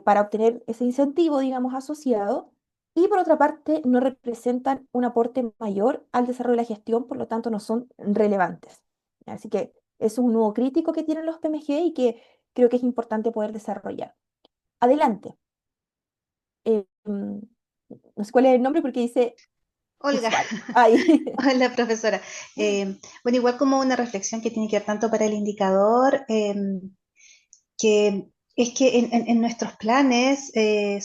para obtener ese incentivo, digamos, asociado, y por otra parte, no representan un aporte mayor al desarrollo de la gestión, por lo tanto, no son relevantes. Así que eso es un nuevo crítico que tienen los PMG y que creo que es importante poder desarrollar. Adelante. No sé cuál es el nombre porque dice Olga, usuario. Ahí. hola profesora. Bueno, igual como una reflexión que tiene que ver tanto para el indicador, que es que en nuestros planes,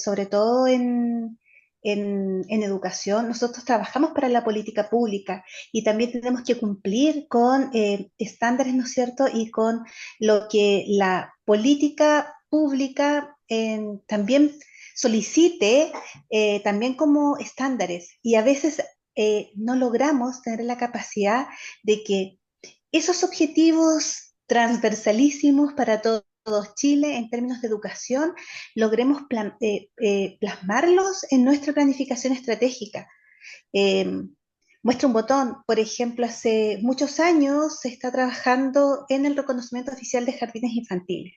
sobre todo en educación, nosotros trabajamos para la política pública y también tenemos que cumplir con estándares, ¿no es cierto? Y con lo que la política pública también solicite, también como estándares. Y a veces no logramos tener la capacidad de que esos objetivos transversalísimos para todos Chile en términos de educación, logremos plasmarlos en nuestra planificación estratégica. Eh, Muestra un botón, por ejemplo, hace muchos años se está trabajando en el reconocimiento oficial de jardines infantiles.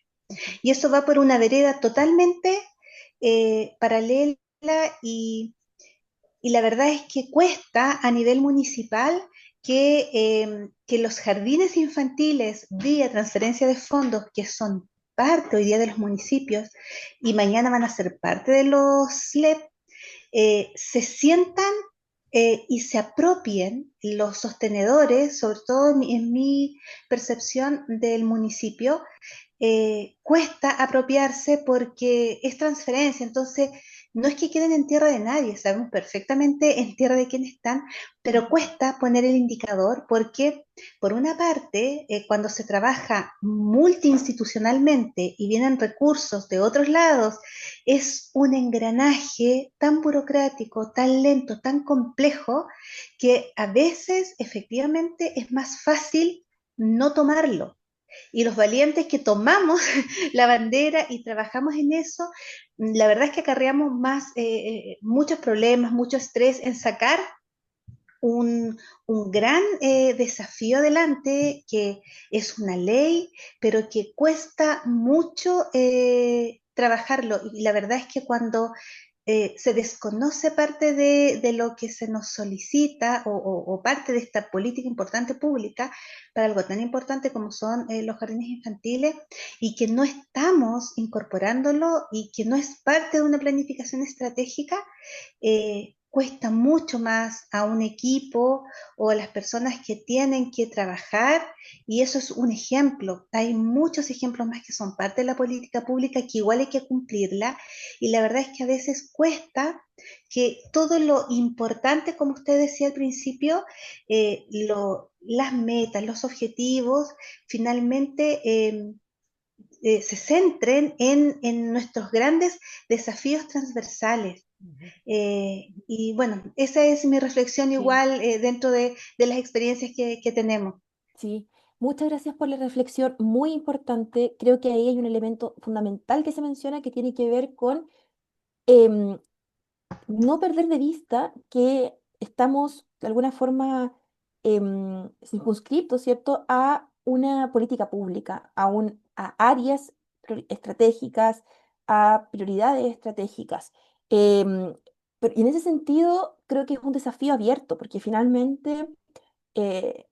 Y eso va por una vereda totalmente paralela y y la verdad es que cuesta a nivel municipal que los jardines infantiles, vía transferencia de fondos, que son parte hoy día de los municipios y mañana van a ser parte de los SLEP, se sientan y se apropien los sostenedores, sobre todo en mi percepción del municipio, cuesta apropiarse porque es transferencia, entonces no es que queden en tierra de nadie, sabemos perfectamente en tierra de quién están, pero cuesta poner el indicador porque, por una parte, cuando se trabaja multiinstitucionalmente y vienen recursos de otros lados, es un engranaje tan burocrático, tan lento, tan complejo, que a veces efectivamente es más fácil no tomarlo y los valientes que tomamos la bandera y trabajamos en eso, la verdad es que acarreamos muchos problemas, mucho estrés en sacar un gran desafío adelante, que es una ley, pero que cuesta mucho trabajarlo. Y la verdad es que cuando se desconoce parte de lo que se nos solicita o parte de esta política importante pública para algo tan importante como son los jardines infantiles y que no estamos incorporándolo y que no es parte de una planificación estratégica, cuesta mucho más a un equipo o a las personas que tienen que trabajar y eso es un ejemplo. Hay muchos ejemplos más que son parte de la política pública que igual hay que cumplirla y la verdad es que a veces cuesta que todo lo importante, como usted decía al principio, las metas, los objetivos, finalmente se centren en nuestros grandes desafíos transversales. Y bueno, esa es mi reflexión Sí. igual dentro de las experiencias que tenemos. Sí, muchas gracias por la reflexión, muy importante. Creo que ahí hay un elemento fundamental que se menciona que tiene que ver con em, no perder de vista que estamos de alguna forma circunscriptos, ¿cierto?, a una política pública, a áreas estratégicas, a prioridades estratégicas. Em, y en ese sentido, creo que es un desafío abierto, porque finalmente... eh,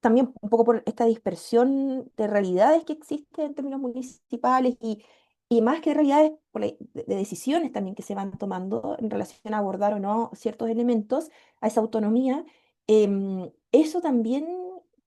también un poco por esta dispersión de realidades que existe en términos municipales y más que de realidades, de decisiones también que se van tomando en relación a abordar o no ciertos elementos, a esa autonomía, eso también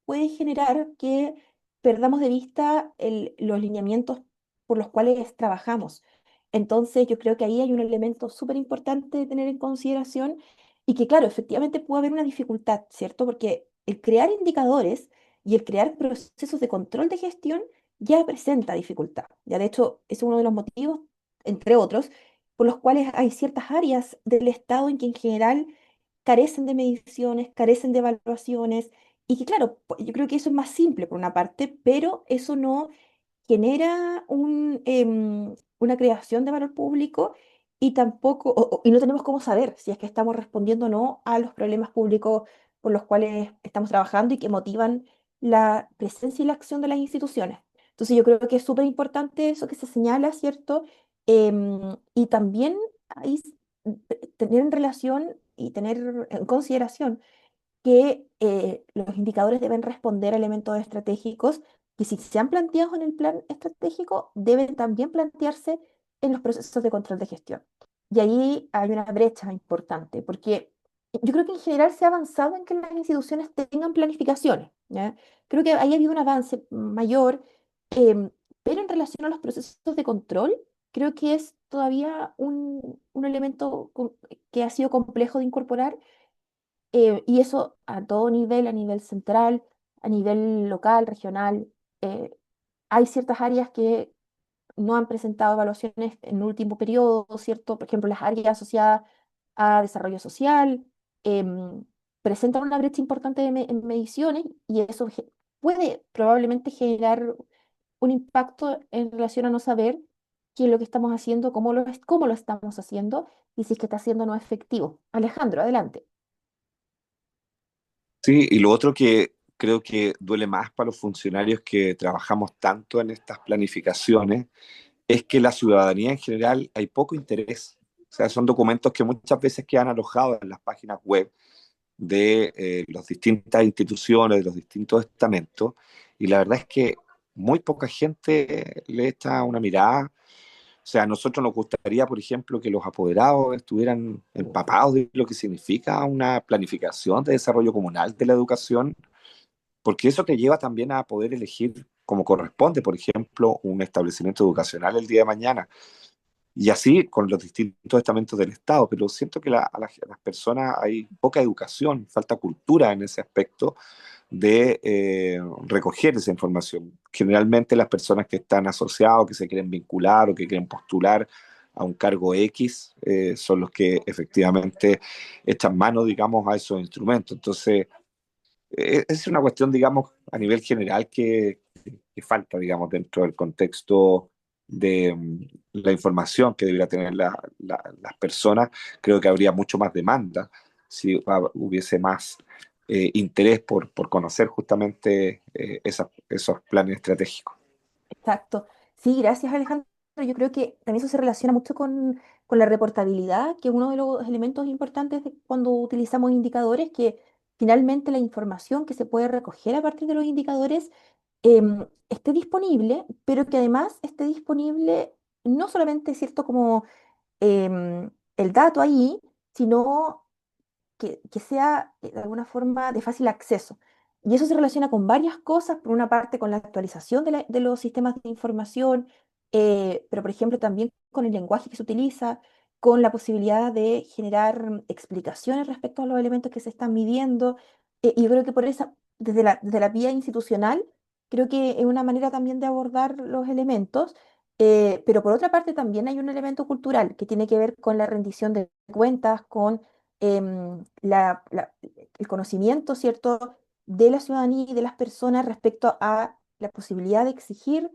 puede generar que perdamos de vista los lineamientos por los cuales trabajamos. Entonces, yo creo que ahí hay un elemento súper importante de tener en consideración y que, claro, efectivamente puede haber una dificultad, ¿cierto? Porque el crear indicadores y el crear procesos de control de gestión ya presenta dificultad. Ya, de hecho, es uno de los motivos, entre otros, por los cuales hay ciertas áreas del Estado en que en general carecen de mediciones, carecen de evaluaciones, y que, claro, yo creo que eso es más simple por una parte, pero eso no genera una creación de valor público y tampoco, y no tenemos cómo saber si es que estamos respondiendo o no a los problemas públicos por los cuales estamos trabajando y que motivan la presencia y la acción de las instituciones. Entonces yo creo que es súper importante eso que se señala, ¿cierto? Y también ahí tener en relación y tener en consideración que los indicadores deben responder a elementos estratégicos que si se han planteado en el plan estratégico, deben también plantearse en los procesos de control de gestión. Y ahí hay una brecha importante, porque yo creo que en general se ha avanzado en que las instituciones tengan planificaciones, ¿ya? Creo que ahí ha habido un avance mayor, em, pero en relación a los procesos de control, creo que es todavía un elemento que ha sido complejo de incorporar y eso a todo nivel, a nivel central, a nivel local, regional. eh, Hay ciertas áreas que no han presentado evaluaciones en el último periodo, ¿cierto? Por ejemplo, las áreas asociadas a desarrollo social presentan una brecha importante en mediciones y eso puede probablemente generar un impacto en relación a no saber qué es lo que estamos haciendo, cómo lo estamos haciendo y si es que está siendo no efectivo. Alejandro, adelante. Sí, y lo otro que creo que duele más para los funcionarios que trabajamos tanto en estas planificaciones es que la ciudadanía en general hay poco interés. O sea, son documentos que muchas veces quedan alojados en las páginas web de las distintas instituciones, de los distintos estamentos, y la verdad es que muy poca gente le echa una mirada. O sea, a nosotros nos gustaría, por ejemplo, que los apoderados estuvieran empapados de lo que significa una planificación de desarrollo comunal de la educación, porque eso te lleva también a poder elegir como corresponde, por ejemplo, un establecimiento educacional el día de mañana. Y así con los distintos estamentos del Estado, pero siento que a las personas hay poca educación, falta cultura en ese aspecto de recoger esa información. Generalmente las personas que están asociados, que se quieren vincular o que quieren postular a un cargo X, son los que efectivamente echan mano, digamos, a esos instrumentos. Entonces, es una cuestión, digamos, a nivel general que falta, digamos, dentro del contexto de la información que debería tener las personas. Creo que habría mucho más demanda si hubiese más interés por conocer justamente esos planes estratégicos. Exacto. Sí, gracias Alejandro. Yo creo que también eso se relaciona mucho con la reportabilidad, que es uno de los elementos importantes cuando utilizamos indicadores, que finalmente la información que se puede recoger a partir de los indicadores esté disponible, pero que además esté disponible no solamente, ¿cierto?, como el dato ahí, sino que sea de alguna forma de fácil acceso. Y eso se relaciona con varias cosas, por una parte con la actualización de los sistemas de información, pero por ejemplo también con el lenguaje que se utiliza, con la posibilidad de generar explicaciones respecto a los elementos que se están midiendo. Y yo creo que por esa, desde la vía institucional, creo que es una manera también de abordar los elementos. Pero por otra parte también hay un elemento cultural que tiene que ver con la rendición de cuentas, con el conocimiento, ¿cierto?, de la ciudadanía y de las personas respecto a la posibilidad de exigir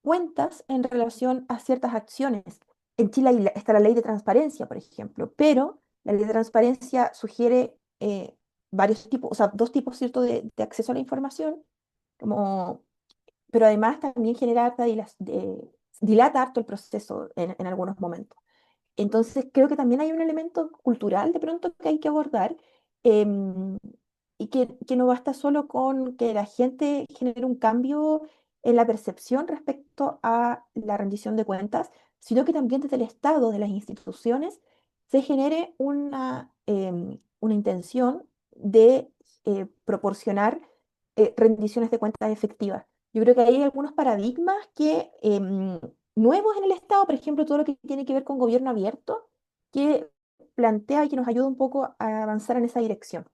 cuentas en relación a ciertas acciones. En Chile está la ley de transparencia, por ejemplo, pero la ley de transparencia sugiere varios tipos, o sea, dos tipos, ¿cierto?, de acceso a la información, como, pero además también genera dilata harto el proceso en algunos momentos. Entonces, creo que también hay un elemento cultural de pronto que hay que abordar, em, y que no basta solo con que la gente genere un cambio en la percepción respecto a la rendición de cuentas, sino que también desde el Estado, de las instituciones, se genere una intención de proporcionar rendiciones de cuentas efectivas. Yo creo que hay algunos paradigmas nuevos en el Estado, por ejemplo, todo lo que tiene que ver con gobierno abierto, que plantea y que nos ayuda un poco a avanzar en esa dirección,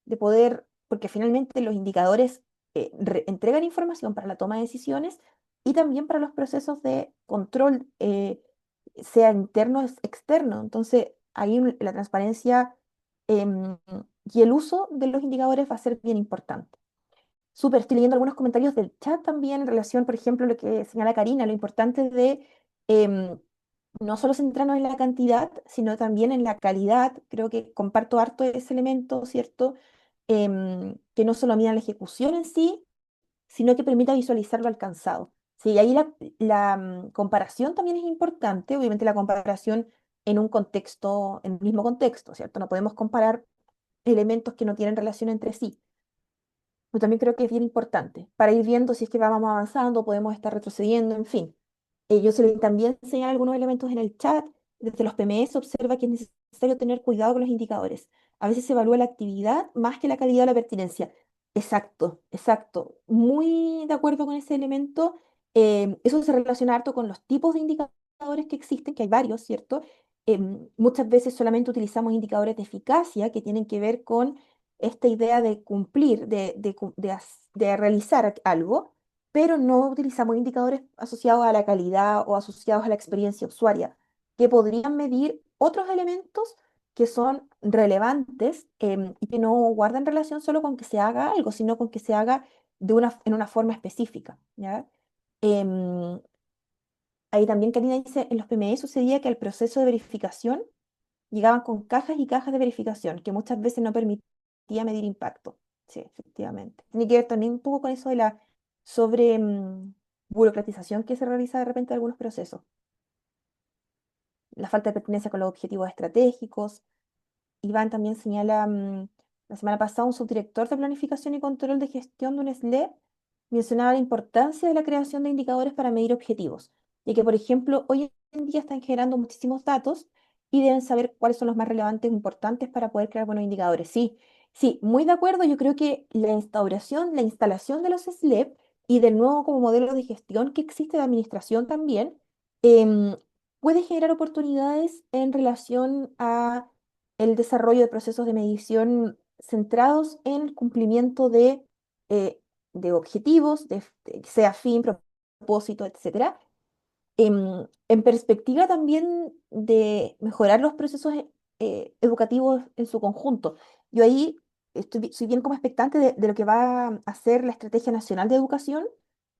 de poder, porque finalmente los indicadores entregan información para la toma de decisiones y también para los procesos de control, sea interno o externo. Entonces, ahí la transparencia em, y el uso de los indicadores va a ser bien importante. Súper, estoy leyendo algunos comentarios del chat también en relación, por ejemplo, a lo que señala Karina, lo importante de em, no solo centrarnos en la cantidad, sino también en la calidad. Creo que comparto harto ese elemento, ¿cierto? Que no solo mida la ejecución en sí, sino que permita visualizar lo alcanzado. Sí, y ahí la comparación también es importante, obviamente la comparación en un contexto, en el mismo contexto, ¿cierto? No podemos comparar elementos que no tienen relación entre sí. Yo también creo que es bien importante para ir viendo si es que vamos avanzando, podemos estar retrocediendo, en fin. Yo también señalo algunos elementos en el chat. Desde los PMS observa que es necesario tener cuidado con los indicadores. A veces se evalúa la actividad más que la calidad o la pertinencia. Exacto, exacto. Muy de acuerdo con ese elemento. Eso se relaciona harto con los tipos de indicadores que existen, que hay varios, ¿cierto? Muchas veces solamente utilizamos indicadores de eficacia que tienen que ver con esta idea de cumplir, de realizar algo, pero no utilizamos indicadores asociados a la calidad o asociados a la experiencia usuaria, que podrían medir otros elementos que son relevantes, y que no guardan relación solo con que se haga algo, sino con que se haga en una forma específica, ¿ya? Em, Ahí también Karina dice, en los PME sucedía que el proceso de verificación llegaban con cajas y cajas de verificación, que muchas veces no permitía medir impacto. Sí, efectivamente. Tiene que ver también un poco con eso de la sobre burocratización que se realiza de repente de algunos procesos. La falta de pertinencia con los objetivos estratégicos. Iván también señala, la semana pasada un subdirector de planificación y control de gestión de un SLE mencionaba la importancia de la creación de indicadores para medir objetivos, y que, por ejemplo, hoy en día están generando muchísimos datos y deben saber cuáles son los más relevantes e importantes para poder crear buenos indicadores. Sí, sí, muy de acuerdo. Yo creo que la instalación de los SLEP y del nuevo como modelo de gestión que existe de administración también, em, puede generar oportunidades en relación a el desarrollo de procesos de medición centrados en el cumplimiento eh, de objetivos, sea fin, propósito, etcétera, en perspectiva también de mejorar los procesos educativos en su conjunto. Yo ahí soy bien como expectante de lo que va a hacer la Estrategia Nacional de Educación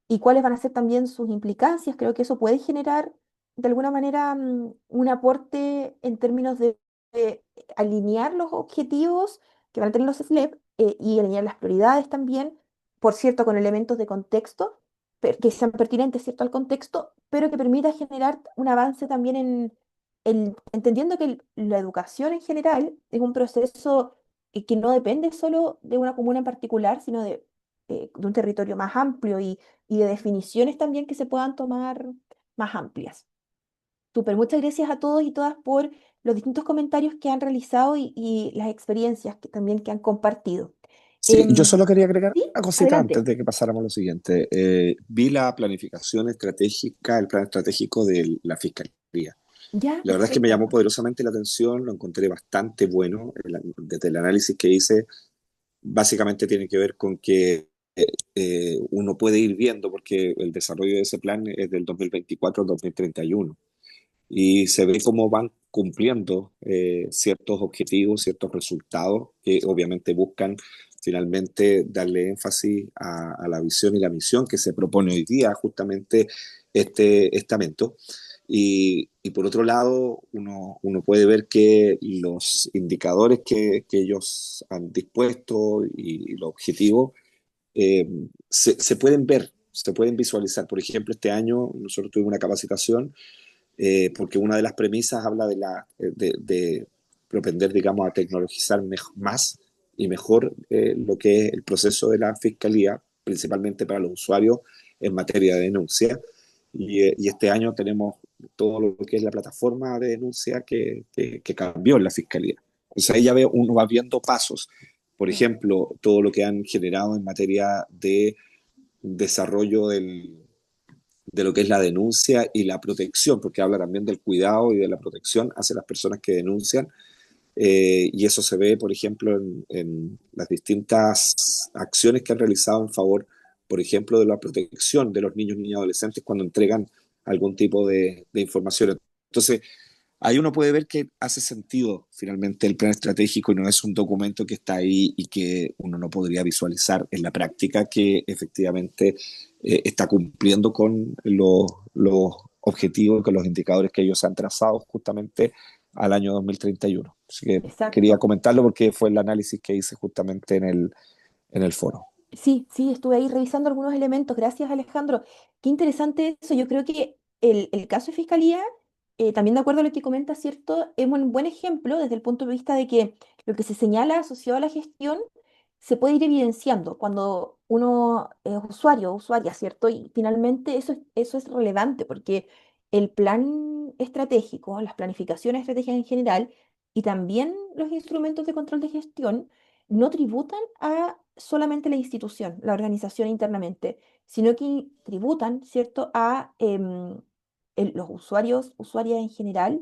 y cuáles van a ser también sus implicancias. Creo que eso puede generar de alguna manera un aporte en términos de alinear los objetivos que van a tener los SLEP, y alinear las prioridades también, por cierto, con elementos de contexto que sean pertinentes, ¿cierto?, al contexto, pero que permita generar un avance también entendiendo que la educación en general es un proceso que no depende solo de una comuna en particular, sino de un territorio más amplio y de definiciones también que se puedan tomar más amplias. Súper, muchas gracias a todos y todas por los distintos comentarios que han realizado y las experiencias que también que han compartido. Sí, yo Em, solo quería agregar sí, una cosita antes adelante. de que pasáramos a lo siguiente. Vi la planificación estratégica, el plan estratégico de la Fiscalía. Ya, La verdad es que me llamó perfecto. poderosamente la atención, lo encontré bastante bueno. Desde el análisis que hice, básicamente tiene que ver con que uno puede ir viendo, porque el desarrollo de ese plan es del 2024 al 2031 y se ve cómo van cumpliendo ciertos objetivos, ciertos resultados que obviamente buscan finalmente darle énfasis a la visión y la misión que se propone hoy día justamente este estamento. Y por otro lado, uno puede ver que los indicadores que ellos han dispuesto y los objetivos se pueden ver, se pueden visualizar. Por ejemplo, este año nosotros tuvimos una capacitación porque una de las premisas habla de propender, digamos, a tecnologizar más y mejor lo que es el proceso de la fiscalía, principalmente para los usuarios en materia de denuncia. Y este año tenemos todo lo que es la plataforma de denuncia que cambió en la fiscalía. O sea, ahí ya uno va viendo pasos. Por Mm. ejemplo, todo lo que han generado en materia de desarrollo de lo que es la denuncia y la protección, porque habla también del cuidado y de la protección hacia las personas que denuncian. Y eso se ve, por ejemplo, en las distintas acciones que han realizado en favor, por ejemplo, de la protección de los niños, niñas y adolescentes cuando entregan algún tipo de información. Entonces, ahí uno puede ver que hace sentido finalmente el plan estratégico y no es un documento que está ahí y que uno no podría visualizar en la práctica que efectivamente está cumpliendo con los objetivos, con los indicadores que ellos han trazado justamente al año 2031. Así que quería Exacto. comentarlo porque fue el análisis que hice justamente en el foro. Sí, sí, estuve ahí revisando algunos elementos. Gracias, Alejandro. Qué interesante eso. Yo creo que el caso de Fiscalía, también de acuerdo a lo que comenta, ¿cierto? Es un buen ejemplo desde el punto de vista de que lo que se señala asociado a la gestión se puede ir evidenciando cuando uno es usuario o usuaria, ¿cierto? Y finalmente eso es relevante porque el plan estratégico, las planificaciones estratégicas en general y también los instrumentos de control de gestión no tributan a solamente la institución, la organización internamente, sino que tributan, ¿cierto?, a los usuarios, usuarias en general,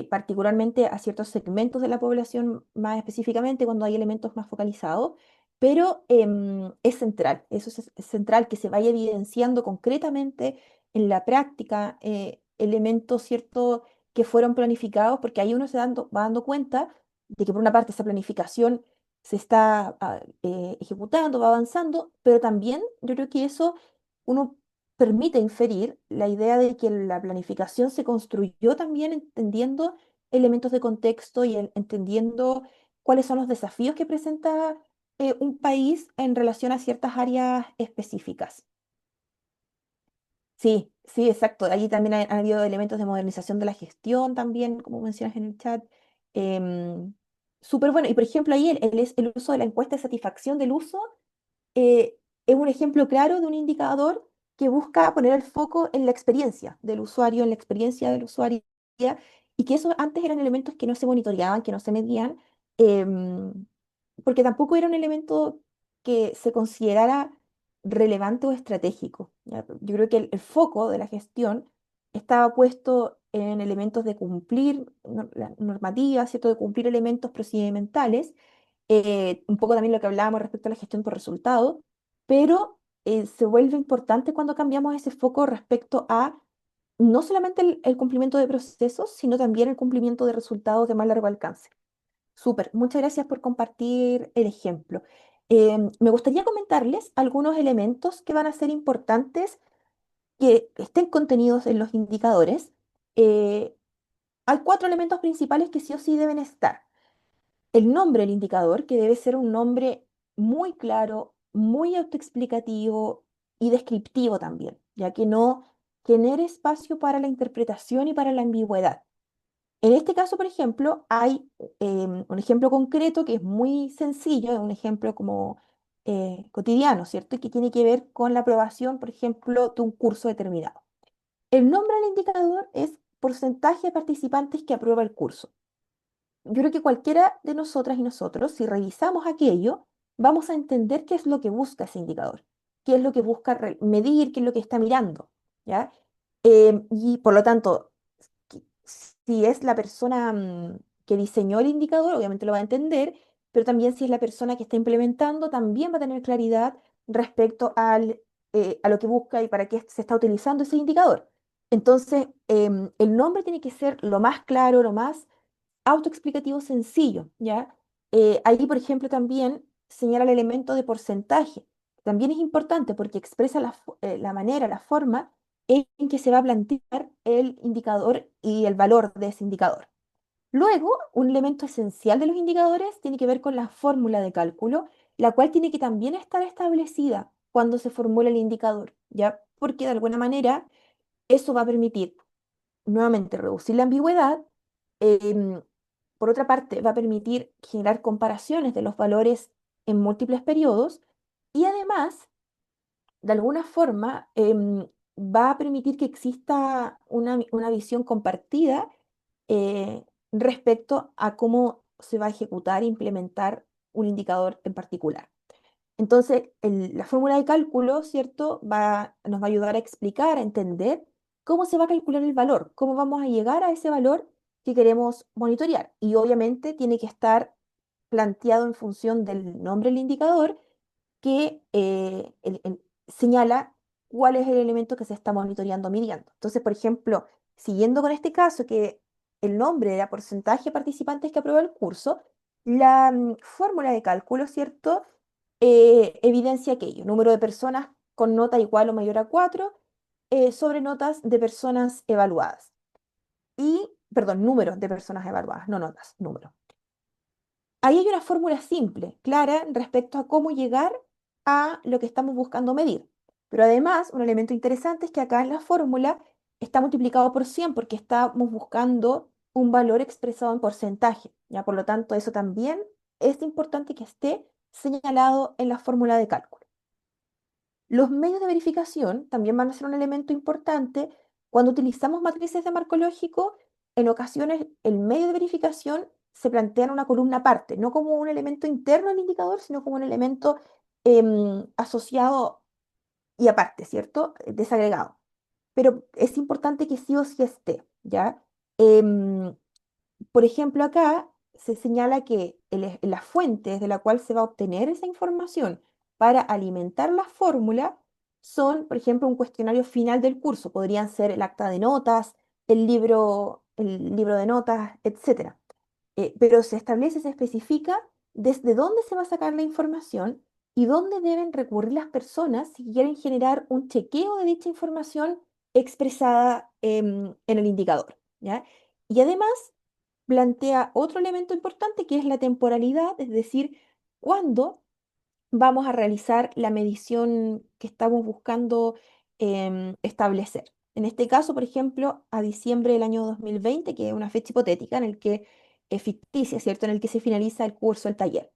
particularmente a ciertos segmentos de la población más específicamente cuando hay elementos más focalizados, pero es central, eso es central que se vaya evidenciando concretamente en la práctica elementos, ¿cierto?, que fueron planificados, porque ahí uno va dando cuenta de que por una parte esa planificación se está ejecutando, va avanzando, pero también yo creo que eso uno permite inferir la idea de que la planificación se construyó también entendiendo elementos de contexto y entendiendo cuáles son los desafíos que presenta un país en relación a ciertas áreas específicas. Sí, sí, exacto. Allí también han habido elementos de modernización de la gestión también, como mencionas en el chat. Em, Súper bueno. Y por ejemplo, ahí el uso de la encuesta de satisfacción del uso es un ejemplo claro de un indicador que busca poner el foco en la experiencia del usuario, en la experiencia del usuario, y que esos antes eran elementos que no se monitoreaban, que no se medían, em, porque tampoco era un elemento que se considerara relevante o estratégico. ¿Ya? Yo creo que el foco de la gestión estaba puesto en elementos de cumplir la normativa, ¿cierto? De cumplir elementos procedimentales, un poco también lo que hablábamos respecto a la gestión por resultado, pero se vuelve importante cuando cambiamos ese foco respecto a no solamente el cumplimiento de procesos, sino también el cumplimiento de resultados de más largo alcance. Súper, muchas gracias por compartir el ejemplo. Me gustaría comentarles algunos elementos que van a ser importantes que estén contenidos en los indicadores. Eh, Hay cuatro elementos principales que sí o sí deben estar. El nombre del indicador, que debe ser un nombre muy claro, muy autoexplicativo y descriptivo también, ya que no genere espacio para la interpretación y para la ambigüedad. En este caso, por ejemplo, hay un ejemplo concreto que es muy sencillo, es un ejemplo como cotidiano, ¿cierto? Y que tiene que ver con la aprobación, por ejemplo, de un curso determinado. El nombre del indicador es porcentaje de participantes que aprueba el curso. Yo creo que cualquiera de nosotras y nosotros, si revisamos aquello, vamos a entender qué es lo que busca ese indicador, qué es lo que busca medir, qué es lo que está mirando, ¿ya? Y por lo tanto, si es la persona que diseñó el indicador, obviamente lo va a entender, pero también si es la persona que está implementando, también va a tener claridad respecto a lo que busca y para qué se está utilizando ese indicador. Entonces, el nombre tiene que ser lo más claro, lo más autoexplicativo sencillo, ¿ya? Ahí, por ejemplo, también señala el elemento de porcentaje. También es importante porque expresa la manera, la forma en que se va a plantear el indicador y el valor de ese indicador. Luego, un elemento esencial de los indicadores tiene que ver con la fórmula de cálculo, la cual tiene que también estar establecida cuando se formula el indicador, ¿ya? Porque de alguna manera eso va a permitir nuevamente reducir la ambigüedad, em, por otra parte, va a permitir generar comparaciones de los valores en múltiples periodos y además, de alguna forma, va a permitir que exista una visión compartida eh, respecto a cómo se va a ejecutar e implementar un indicador en particular. Entonces, la fórmula de cálculo, ¿cierto? Nos va a ayudar a explicar, a entender cómo se va a calcular el valor, cómo vamos a llegar a ese valor que queremos monitorear. Y obviamente tiene que estar planteado en función del nombre del indicador que señala cuál es el elemento que se está monitoreando, midiendo. Entonces, por ejemplo, siguiendo con este caso, que el nombre era porcentaje de participantes que aprueba el curso, la fórmula de cálculo, ¿cierto? Evidencia aquello, número de personas con nota igual o mayor a 4 sobre notas de personas evaluadas. Y, perdón, números de personas evaluadas, no notas, números. Ahí hay una fórmula simple, clara, respecto a cómo llegar a lo que estamos buscando medir. Pero además, un elemento interesante es que acá en la fórmula está multiplicado por 100 porque estamos buscando un valor expresado en porcentaje. ¿Ya? Por lo tanto, eso también es importante que esté señalado en la fórmula de cálculo. Los medios de verificación también van a ser un elemento importante. Cuando utilizamos matrices de marco lógico, en ocasiones el medio de verificación se plantea en una columna aparte, no como un elemento interno al indicador, sino como un elemento asociado y aparte, ¿cierto? Desagregado. Pero es importante que sí o sí esté, ¿ya? Em, por ejemplo, acá se señala que las fuentes de la cual se va a obtener esa información para alimentar la fórmula son, por ejemplo, un cuestionario final del curso. Podrían ser el acta de notas, el libro de notas, etcétera. Pero se establece, se especifica desde dónde se va a sacar la información y dónde deben recurrir las personas si quieren generar un chequeo de dicha información expresada en el indicador, ¿ya? Y además plantea otro elemento importante que es la temporalidad, es decir, cuándo vamos a realizar la medición que estamos buscando establecer. En este caso, por ejemplo, a diciembre del año 2020, que es una fecha hipotética en el que es ficticia, ¿cierto? En el que se finaliza el curso, el taller.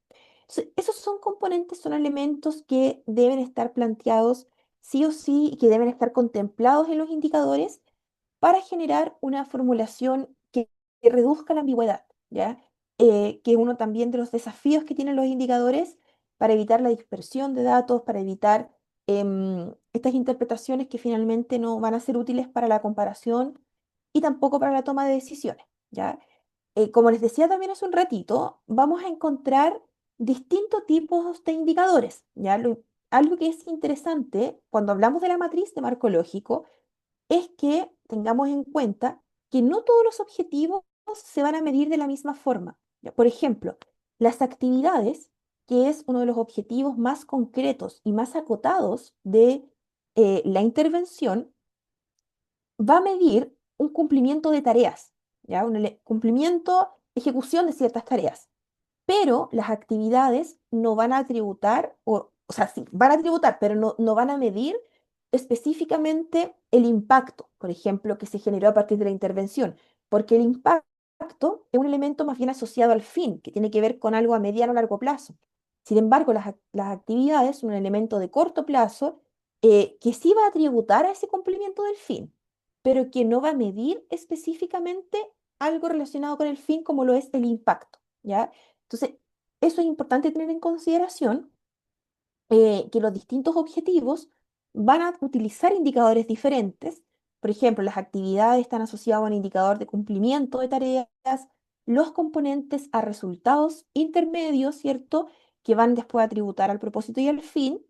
Esos son componentes, son elementos que deben estar planteados sí o sí y que deben estar contemplados en los indicadores para generar una formulación que reduzca la ambigüedad, ¿ya? Que es uno también de los desafíos que tienen los indicadores para evitar la dispersión de datos, para evitar estas interpretaciones que finalmente no van a ser útiles para la comparación y tampoco para la toma de decisiones, ¿ya? Como les decía también hace un ratito, vamos a encontrar distintos tipos de indicadores, ¿ya? Algo que es interesante cuando hablamos de la matriz de marco lógico es que tengamos en cuenta que no todos los objetivos se van a medir de la misma forma. Ya, por ejemplo, las actividades, que es uno de los objetivos más concretos y más acotados de la intervención, va a medir un cumplimiento de tareas, ¿ya? Cumplimiento, ejecución de ciertas tareas, pero las actividades no van a tributar, o sea, sí, van a tributar, pero no van a medir específicamente el impacto, por ejemplo, que se generó a partir de la intervención, porque el impacto es un elemento más bien asociado al fin, que tiene que ver con algo a mediano o largo plazo. Sin embargo, las actividades son un elemento de corto plazo que sí va a tributar a ese cumplimiento del fin, pero que no va a medir específicamente algo relacionado con el fin como lo es el impacto, ¿ya? Entonces, eso es importante tener en consideración, que los distintos objetivos van a utilizar indicadores diferentes. Por ejemplo, las actividades están asociadas a un indicador de cumplimiento de tareas, los componentes a resultados intermedios, ¿cierto? Que van después a tributar al propósito y al fin.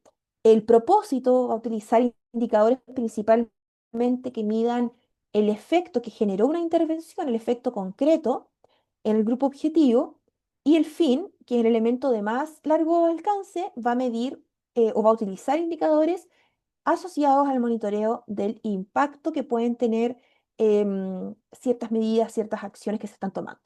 El propósito va a utilizar indicadores principalmente que midan el efecto que generó una intervención, el efecto concreto en el grupo objetivo, y el fin, que es el elemento de más largo alcance, va a medir o va a utilizar indicadores asociados al monitoreo del impacto que pueden tener ciertas medidas, ciertas acciones que se están tomando.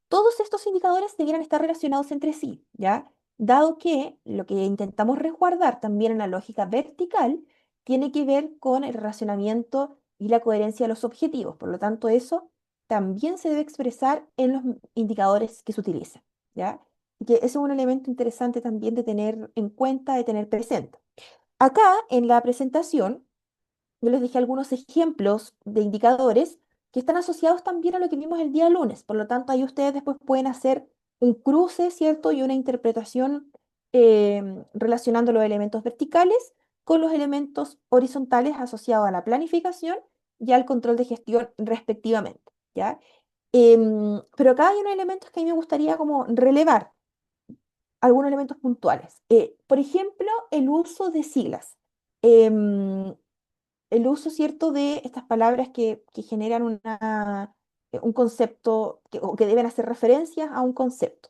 Todos estos indicadores debieran estar relacionados entre sí, ¿ya? Dado que lo que intentamos resguardar también en la lógica vertical tiene que ver con el relacionamiento y la coherencia de los objetivos. Por lo tanto, eso también se debe expresar en los indicadores que se utilizan, ¿ya? Y que eso es un elemento interesante también de tener en cuenta, de tener presente. Acá en la presentación yo les dejé algunos ejemplos de indicadores que están asociados también a lo que vimos el día lunes. Por lo tanto, ahí ustedes después pueden hacer un cruce, ¿cierto? Y una interpretación relacionando los elementos verticales con los elementos horizontales asociados a la planificación y al control de gestión respectivamente, ¿ya? Pero acá hay unos elementos que a mí me gustaría como relevar, algunos elementos puntuales. Por ejemplo, el uso de siglas. Em, el uso, ¿cierto?, de estas palabras que generan un concepto o que deben hacer referencia a un concepto.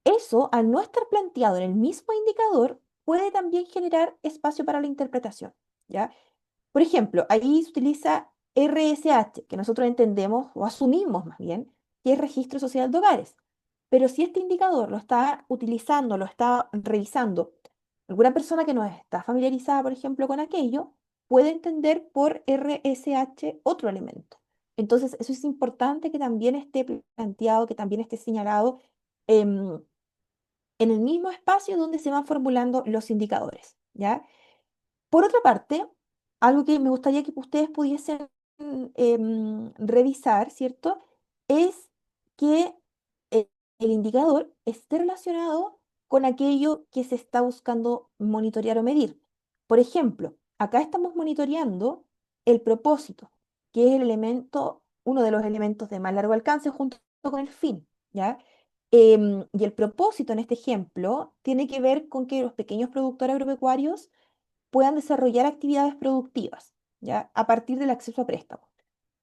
Eso, al no estar planteado en el mismo indicador, puede también generar espacio para la interpretación, ¿ya? Por ejemplo, ahí se utiliza RSH, que nosotros entendemos o asumimos más bien, que es Registro Social de Hogares. Pero si este indicador lo está utilizando, lo está revisando, alguna persona que no está familiarizada, por ejemplo, con aquello, puede entender por RSH otro elemento. Entonces, eso es importante que también esté planteado, que también esté señalado em, en el mismo espacio donde se van formulando los indicadores, ¿ya? Por otra parte, algo que me gustaría que ustedes pudiesen revisar, ¿cierto? Es que eh, el indicador esté relacionado con aquello que se está buscando monitorear o medir. Por ejemplo, acá estamos monitoreando el propósito, que es el elemento, uno de los elementos de más largo alcance junto con el fin, ¿ya? Y el propósito en este ejemplo tiene que ver con que los pequeños productores agropecuarios puedan desarrollar actividades productivas, ¿ya? A partir del acceso a préstamos.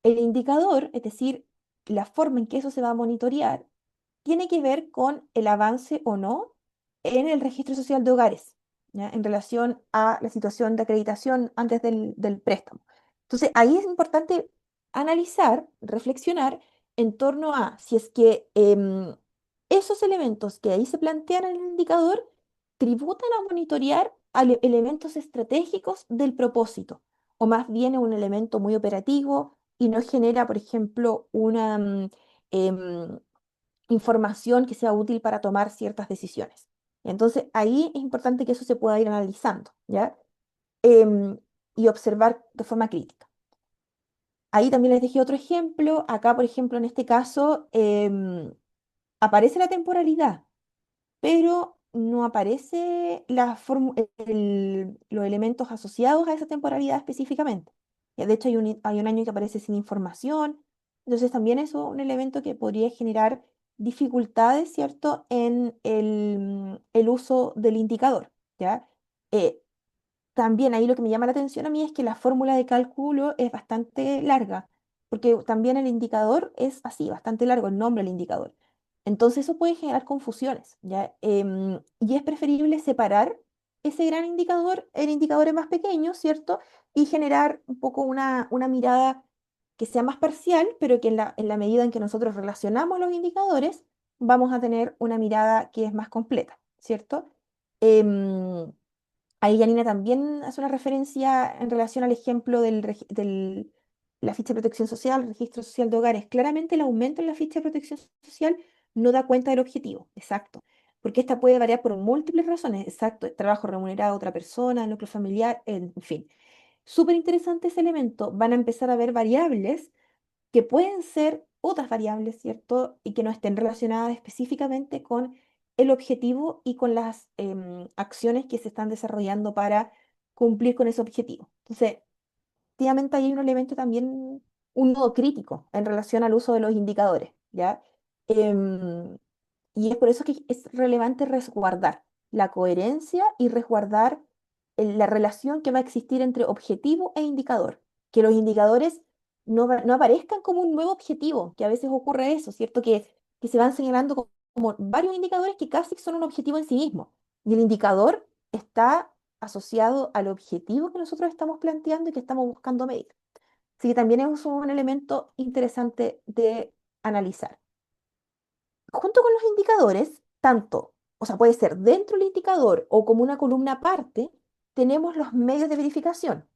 El indicador, es decir, la forma en que eso se va a monitorear, tiene que ver con el avance o no en el registro social de hogares, ¿ya? En relación a la situación de acreditación antes del préstamo. Entonces, ahí es importante analizar, reflexionar en torno a si es que esos elementos que ahí se plantean en el indicador tributan a monitorear elementos estratégicos del propósito, o más bien es un elemento muy operativo y no genera, por ejemplo, una em, información que sea útil para tomar ciertas decisiones. Entonces, ahí es importante que eso se pueda ir analizando, ¿ya? Em, y observar de forma crítica. Ahí también les dejé otro ejemplo. Acá, por ejemplo, en este caso, aparece la temporalidad, pero no aparece los elementos asociados a esa temporalidad específicamente. De hecho, hay un año que aparece sin información, entonces también eso es un elemento que podría generar dificultades, ¿cierto?, en el uso del indicador, ¿ya? Eh, También ahí lo que me llama la atención a mí es que la fórmula de cálculo es bastante larga, porque también el indicador es así, bastante largo, el nombre del indicador. Entonces eso puede generar confusiones, ¿ya? Y es preferible separar ese gran indicador en indicadores más pequeños, ¿cierto? Y generar un poco una mirada que sea más parcial, pero que en la medida en que nosotros relacionamos los indicadores, vamos a tener una mirada que es más completa, ¿cierto? Em, Ahí Janina también hace una referencia en relación al ejemplo la ficha de protección social, registro social de hogares. Claramente el aumento en la ficha de protección social no da cuenta del objetivo, exacto, porque esta puede variar por múltiples razones, exacto, trabajo remunerado a otra persona, núcleo familiar, en fin. Súper interesante ese elemento. Van a empezar a ver variables que pueden ser otras variables, ¿cierto? Y que no estén relacionadas específicamente con el objetivo y con las acciones que se están desarrollando para cumplir con ese objetivo. Entonces, efectivamente, ahí hay un elemento también, un nodo crítico en relación al uso de los indicadores, ¿ya? Em, y es por eso que es relevante resguardar la coherencia y resguardar la relación que va a existir entre objetivo e indicador. Que los indicadores no aparezcan como un nuevo objetivo, que a veces ocurre eso, ¿cierto? Que se van señalando como varios indicadores que casi son un objetivo en sí mismo. Y el indicador está asociado al objetivo que nosotros estamos planteando y que estamos buscando medir. Así que también es un elemento interesante de analizar. Junto con los indicadores, tanto, o sea, puede ser dentro del indicador o como una columna aparte, tenemos los medios de verificación,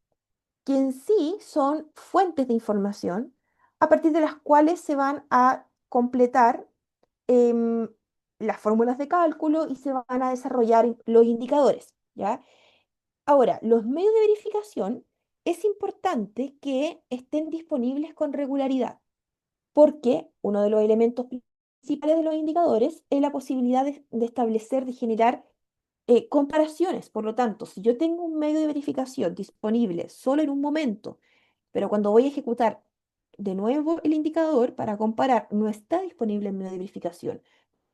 que en sí son fuentes de información a partir de las cuales se van a completar em, las fórmulas de cálculo y se van a desarrollar los indicadores, ¿ya? Ahora, los medios de verificación es importante que estén disponibles con regularidad, porque uno de los elementos principales de los indicadores es la posibilidad de establecer, de generar comparaciones. Por lo tanto, si yo tengo un medio de verificación disponible solo en un momento, pero cuando voy a ejecutar de nuevo el indicador para comparar no está disponible el medio de verificación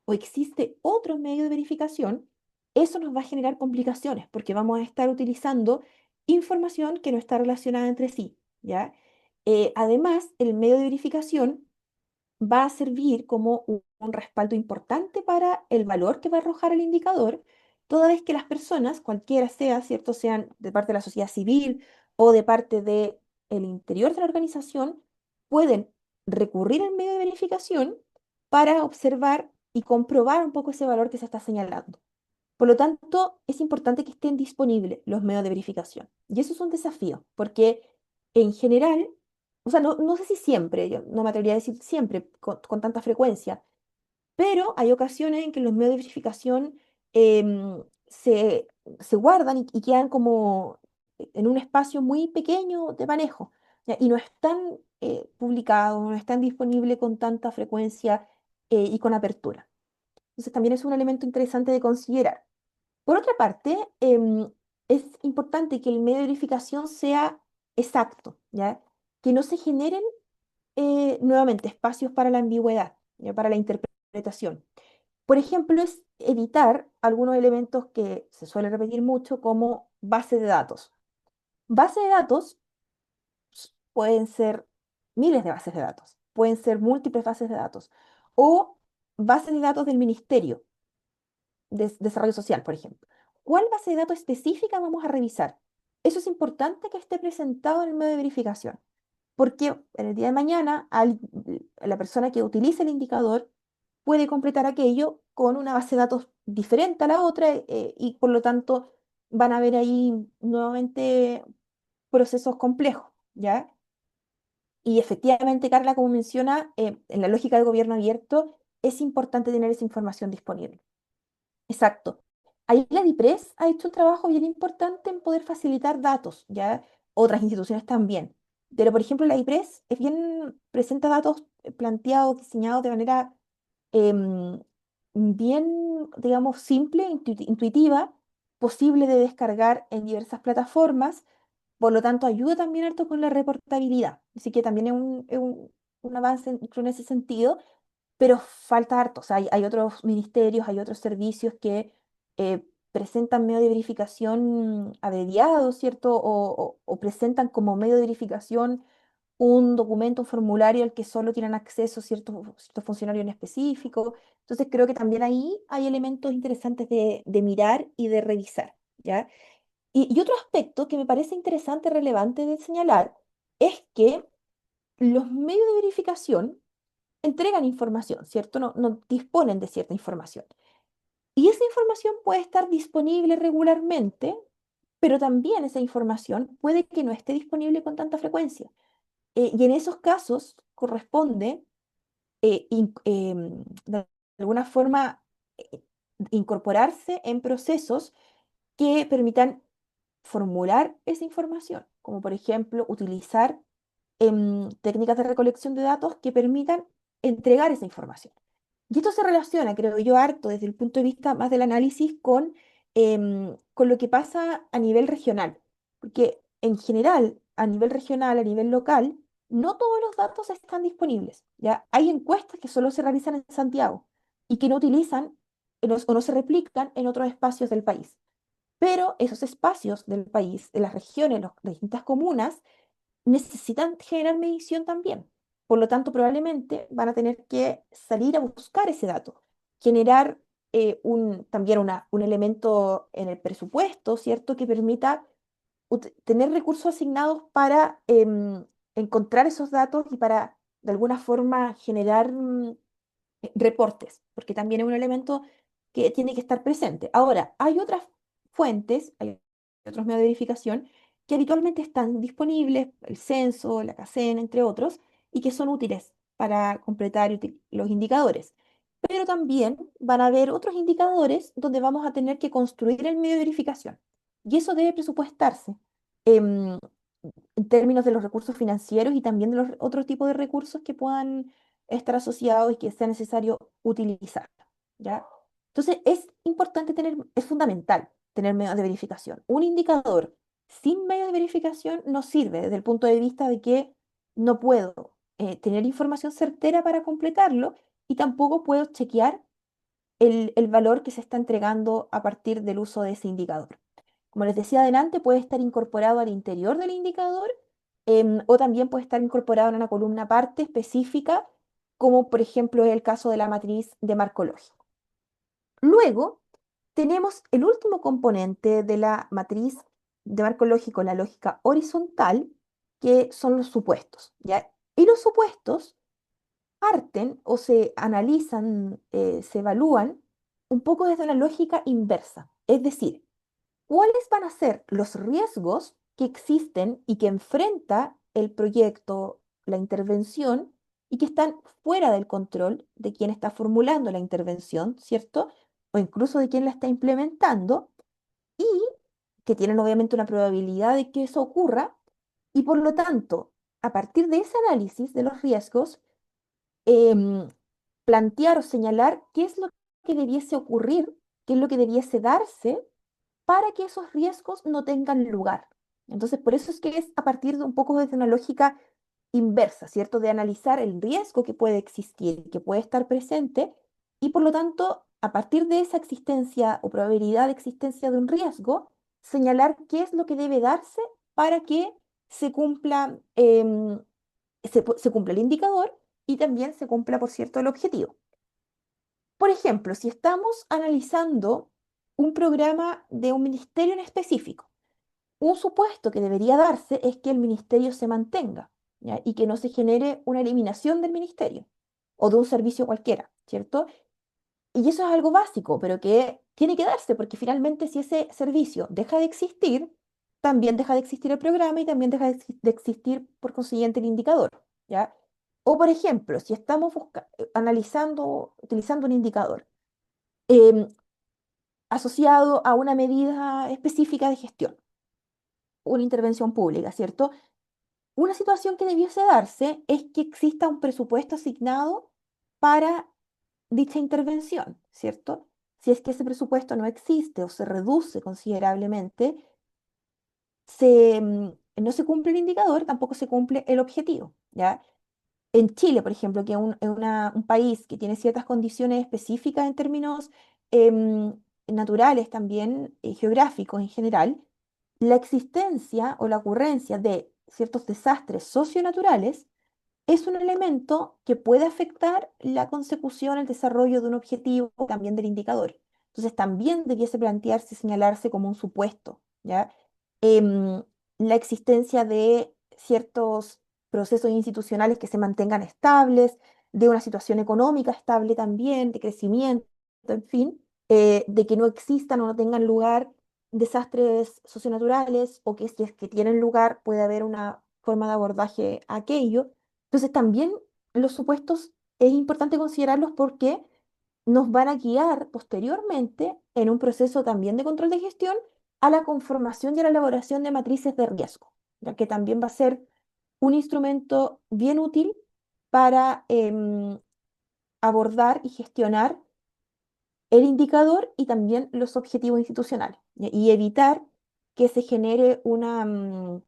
o existe otro medio de verificación, eso nos va a generar complicaciones porque vamos a estar utilizando información que no está relacionada entre sí, ¿ya? Además, el medio de verificación va a servir como un respaldo importante para el valor que va a arrojar el indicador, toda vez que las personas, cualquiera sea, ¿cierto? Sean de parte de la sociedad civil o de parte del interior de la organización, pueden recurrir al medio de verificación para observar y comprobar un poco ese valor que se está señalando. Por lo tanto, es importante que estén disponibles los medios de verificación. Y eso es un desafío, porque en general, o sea, no sé si siempre, yo no me atrevería a decir siempre con tanta frecuencia, pero hay ocasiones en que los medios de verificación se guardan y quedan como en un espacio muy pequeño de manejo, ¿ya? Y no están publicados, no están disponibles con tanta frecuencia y con apertura. Entonces, también es un elemento interesante de considerar. Por otra parte, es importante que el medio de verificación sea exacto, ¿ya? Que no se generen nuevamente espacios para la ambigüedad, ¿ya? Para la interpretación. Por ejemplo, es evitar algunos elementos que se suele repetir mucho como base de datos. Base de datos pueden ser miles de bases de datos, pueden ser múltiples bases de datos o bases de datos del ministerio de desarrollo social, por ejemplo. ¿Cuál base de datos específica vamos a revisar? Eso es importante que esté presentado en el medio de verificación, porque en el día de mañana la persona que utilice el indicador puede completar aquello con una base de datos diferente a la otra y por lo tanto van a haber ahí nuevamente procesos complejos, ¿ya? Y efectivamente, Carla, como menciona, en la lógica de gobierno abierto es importante tener esa información disponible. Exacto. Ahí la DIPRES ha hecho un trabajo bien importante en poder facilitar datos, ya otras instituciones también. Pero, por ejemplo, la DIPRES es bien, presenta datos planteados, diseñados de manera em, bien, digamos, simple, intuitiva, posible de descargar en diversas plataformas. Por lo tanto, ayuda también harto con la reportabilidad. Así que también es un avance en ese sentido, pero falta harto. O sea, hay otros ministerios, hay otros servicios que presentan medio de verificación abreviado, ¿cierto? O presentan como medio de verificación un documento, un formulario al que solo tienen acceso ciertos funcionarios en específico. Entonces, creo que también ahí hay elementos interesantes de mirar y de revisar, ¿ya? Y otro aspecto que me parece interesante, relevante de señalar, es que los medios de verificación entregan información, ¿cierto? No disponen de cierta información. Y esa información puede estar disponible regularmente, pero también esa información puede que no esté disponible con tanta frecuencia. Y en esos casos corresponde, de alguna forma, eh, incorporarse en procesos que permitan formular esa información, como por ejemplo utilizar técnicas de recolección de datos que permitan entregar esa información. Y esto se relaciona, creo yo, harto desde el punto de vista más del análisis con lo que pasa a nivel regional. Porque en general, a nivel regional, a nivel local, no todos los datos están disponibles. ¿Ya? Hay encuestas que solo se realizan en Santiago y que no utilizan o no se replican en otros espacios del país. Pero esos espacios del país, de las regiones, las distintas comunas, necesitan generar medición también. Por lo tanto, probablemente van a tener que salir a buscar ese dato, generar también un elemento en el presupuesto, ¿cierto?, que permita tener recursos asignados para encontrar esos datos y para, de alguna forma, generar reportes, porque también es un elemento que tiene que estar presente. Ahora, hay otras fuentes, hay otros medios de verificación que habitualmente están disponibles, el censo, la CACEN, entre otros, y que son útiles para completar los indicadores. Pero también van a haber otros indicadores donde vamos a tener que construir el medio de verificación. Y eso debe presupuestarse em, en términos de los recursos financieros y también de los otros tipos de recursos que puedan estar asociados y que sea necesario utilizar, ¿ya? Entonces, es importante tener, es fundamental tener medios de verificación. Un indicador sin medios de verificación no sirve desde el punto de vista de que no puedo tener información certera para completarlo y tampoco puedo chequear el valor que se está entregando a partir del uso de ese indicador. Como les decía adelante, puede estar incorporado al interior del indicador o también puede estar incorporado en una columna aparte específica, como por ejemplo es el caso de la matriz de marco lógico. Luego, tenemos el último componente de la matriz de marco lógico, la lógica horizontal, que son los supuestos, ¿ya? Y los supuestos parten o se analizan, se evalúan un poco desde una lógica inversa. Es decir, ¿cuáles van a ser los riesgos que existen y que enfrenta el proyecto, la intervención, y que están fuera del control de quien está formulando la intervención, ¿cierto? O incluso de quien la está implementando, y que tienen obviamente una probabilidad de que eso ocurra, y por lo tanto, a partir de ese análisis de los riesgos, em, plantear o señalar qué es lo que debiese ocurrir, qué es lo que debiese darse para que esos riesgos no tengan lugar. Entonces, por eso es que es a partir de un poco desde una lógica inversa, ¿cierto? De analizar el riesgo que puede existir, que puede estar presente, y por lo tanto, a partir de esa existencia o probabilidad de existencia de un riesgo, señalar qué es lo que debe darse para que se cumpla, se cumpla el indicador y también se cumpla, por cierto, el objetivo. Por ejemplo, si estamos analizando un programa de un ministerio en específico, un supuesto que debería darse es que el ministerio se mantenga, ¿ya? Y que no se genere una eliminación del ministerio o de un servicio cualquiera, ¿cierto? Y eso es algo básico, pero que tiene que darse porque finalmente si ese servicio deja de existir, también deja de existir el programa y también deja de existir por consiguiente el indicador, ¿ya? O por ejemplo, si estamos analizando, utilizando un indicador em, asociado a una medida específica de gestión, una intervención pública, ¿cierto? Una situación que debiese darse es que exista un presupuesto asignado para dicha intervención, ¿cierto? Si es que ese presupuesto no existe o se reduce considerablemente, no se cumple el indicador, tampoco se cumple el objetivo, ¿ya? En Chile, por ejemplo, que es un país que tiene ciertas condiciones específicas en términos em, naturales también, geográficos en general, la existencia o la ocurrencia de ciertos desastres socionaturales es un elemento que puede afectar la consecución, el desarrollo de un objetivo, también del indicador. Entonces, también debiese plantearse y señalarse como un supuesto, ¿ya? Em, la existencia de ciertos procesos institucionales que se mantengan estables, de una situación económica estable también, de crecimiento, en fin, de que no existan o no tengan lugar desastres socionaturales o que si es que tienen lugar puede haber una forma de abordaje a aquello. Entonces también los supuestos es importante considerarlos porque nos van a guiar posteriormente en un proceso también de control de gestión a la conformación y a la elaboración de matrices de riesgo, ya que también va a ser un instrumento bien útil para abordar y gestionar el indicador y también los objetivos institucionales y evitar que se genere una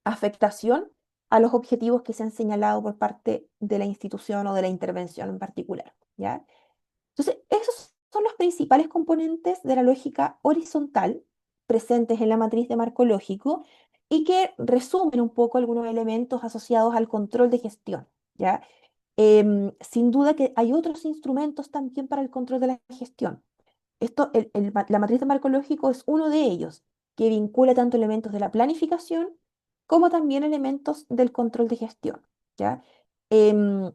afectación a los objetivos que se han señalado por parte de la institución o de la intervención en particular, ¿ya? Entonces, esos son los principales componentes de la lógica horizontal presentes en la matriz de marco lógico y que resumen un poco algunos elementos asociados al control de gestión, ¿ya? Sin duda que hay otros instrumentos también para el control de la gestión. La matriz de marco lógico es uno de ellos, que vincula tanto elementos de la planificación como también elementos del control de gestión, ¿ya? Em,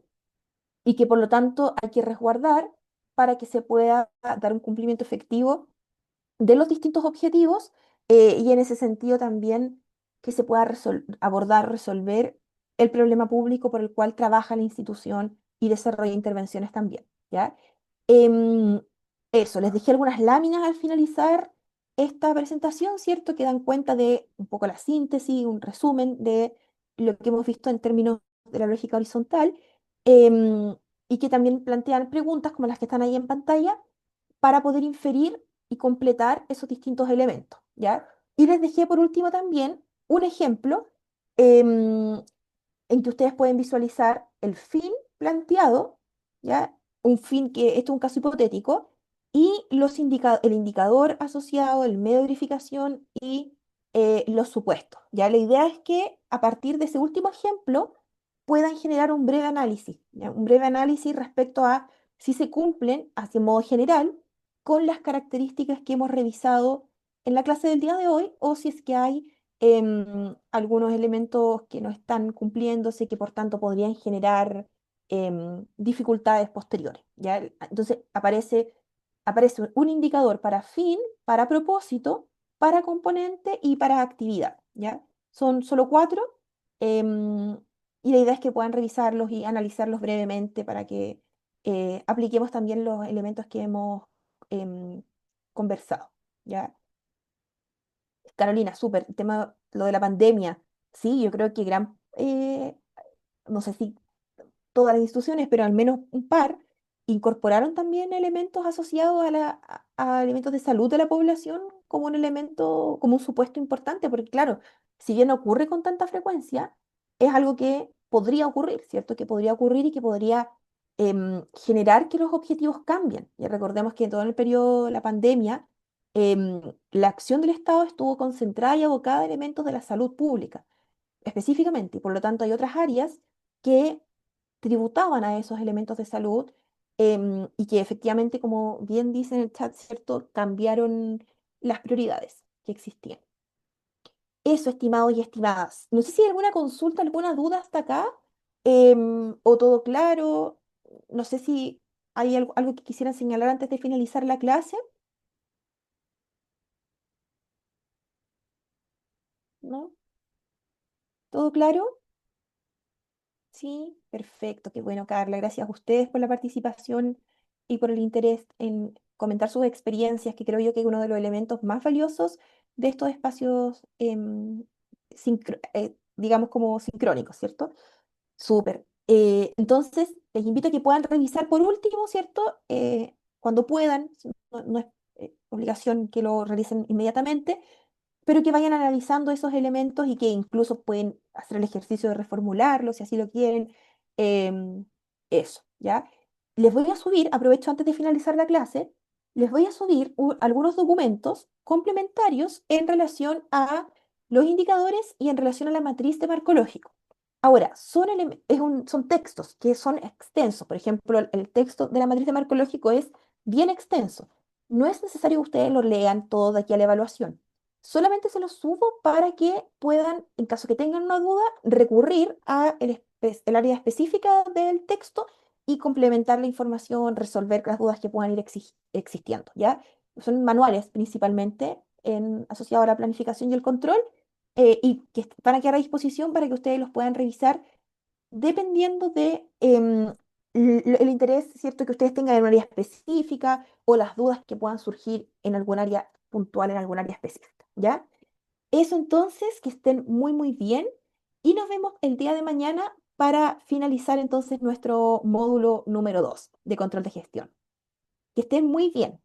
y que por lo tanto hay que resguardar para que se pueda dar un cumplimiento efectivo de los distintos objetivos y en ese sentido también que se pueda abordar, resolver el problema público por el cual trabaja la institución y desarrolla intervenciones también, ¿ya? Em, Eso, les dejé algunas láminas al finalizar esta presentación, ¿cierto? Que dan cuenta de un poco la síntesis, un resumen de lo que hemos visto en términos de la lógica horizontal, em, y que también plantean preguntas como las que están ahí en pantalla para poder inferir y completar esos distintos elementos, ¿ya? Y les dejé por último también un ejemplo em, en que ustedes pueden visualizar el fin planteado, ¿ya? Un fin que, esto es un caso hipotético, y el indicador asociado, el medio de verificación y los supuestos, ¿ya? La idea es que a partir de ese último ejemplo puedan generar un breve análisis, ¿ya? Un breve análisis respecto a si se cumplen, así en modo general, con las características que hemos revisado en la clase del día de hoy, o si es que hay algunos elementos que no están cumpliéndose, que por tanto podrían generar dificultades posteriores, ¿ya? Entonces aparece un indicador para fin, para propósito, para componente y para actividad, ¿ya? Son solo cuatro, em, y la idea es que puedan revisarlos y analizarlos brevemente para que apliquemos también los elementos que hemos em, conversado, ¿ya? Carolina, súper, el tema, lo de la pandemia, sí, yo creo que no sé si todas las instituciones, pero al menos un par, incorporaron también elementos asociados a elementos de salud de la población como un elemento, como un supuesto importante, porque claro, si bien no ocurre con tanta frecuencia, es algo que podría ocurrir, ¿cierto? Que podría ocurrir y que podría generar que los objetivos cambien. Y recordemos que en todo el periodo de la pandemia, la acción del Estado estuvo concentrada y abocada a elementos de la salud pública, específicamente, y por lo tanto hay otras áreas que tributaban a esos elementos de salud, y que efectivamente, como bien dice en el chat, ¿cierto? Cambiaron las prioridades que existían. Eso, estimados y estimadas. No sé si hay alguna consulta, alguna duda hasta acá, o todo claro. No sé si hay algo que quisieran señalar antes de finalizar la clase, ¿no? ¿Todo claro? Sí, perfecto, qué bueno, Carla. Gracias a ustedes por la participación y por el interés en comentar sus experiencias, que creo yo que es uno de los elementos más valiosos de estos espacios, digamos como sincrónicos, ¿cierto? Súper. Entonces, les invito a que puedan revisar por último, ¿cierto? Cuando puedan, no es obligación que lo realicen inmediatamente, pero que vayan analizando esos elementos y que incluso pueden hacer el ejercicio de reformularlos si así lo quieren. em, Eso, ¿ya? Les voy a subir, aprovecho antes de finalizar la clase, les voy a subir algunos documentos complementarios en relación a los indicadores y en relación a la matriz de marco lógico. Ahora, son textos que son extensos. Por ejemplo, el texto de la matriz de marco lógico es bien extenso. No es necesario que ustedes lo lean todo de aquí a la evaluación. Solamente se los subo para que puedan, en caso que tengan una duda, recurrir a el área específica del texto y complementar la información, resolver las dudas que puedan ir existiendo, ¿ya? Son manuales principalmente asociados a la planificación y el control, y que van a quedar a disposición para que ustedes los puedan revisar dependiendo de el interés, ¿cierto?, que ustedes tengan en un área específica o las dudas que puedan surgir en algún área puntual, en algún área específica, ¿ya? Eso entonces, que estén muy, muy bien y nos vemos el día de mañana para finalizar entonces nuestro módulo número 2 de control de gestión. Que estén muy bien.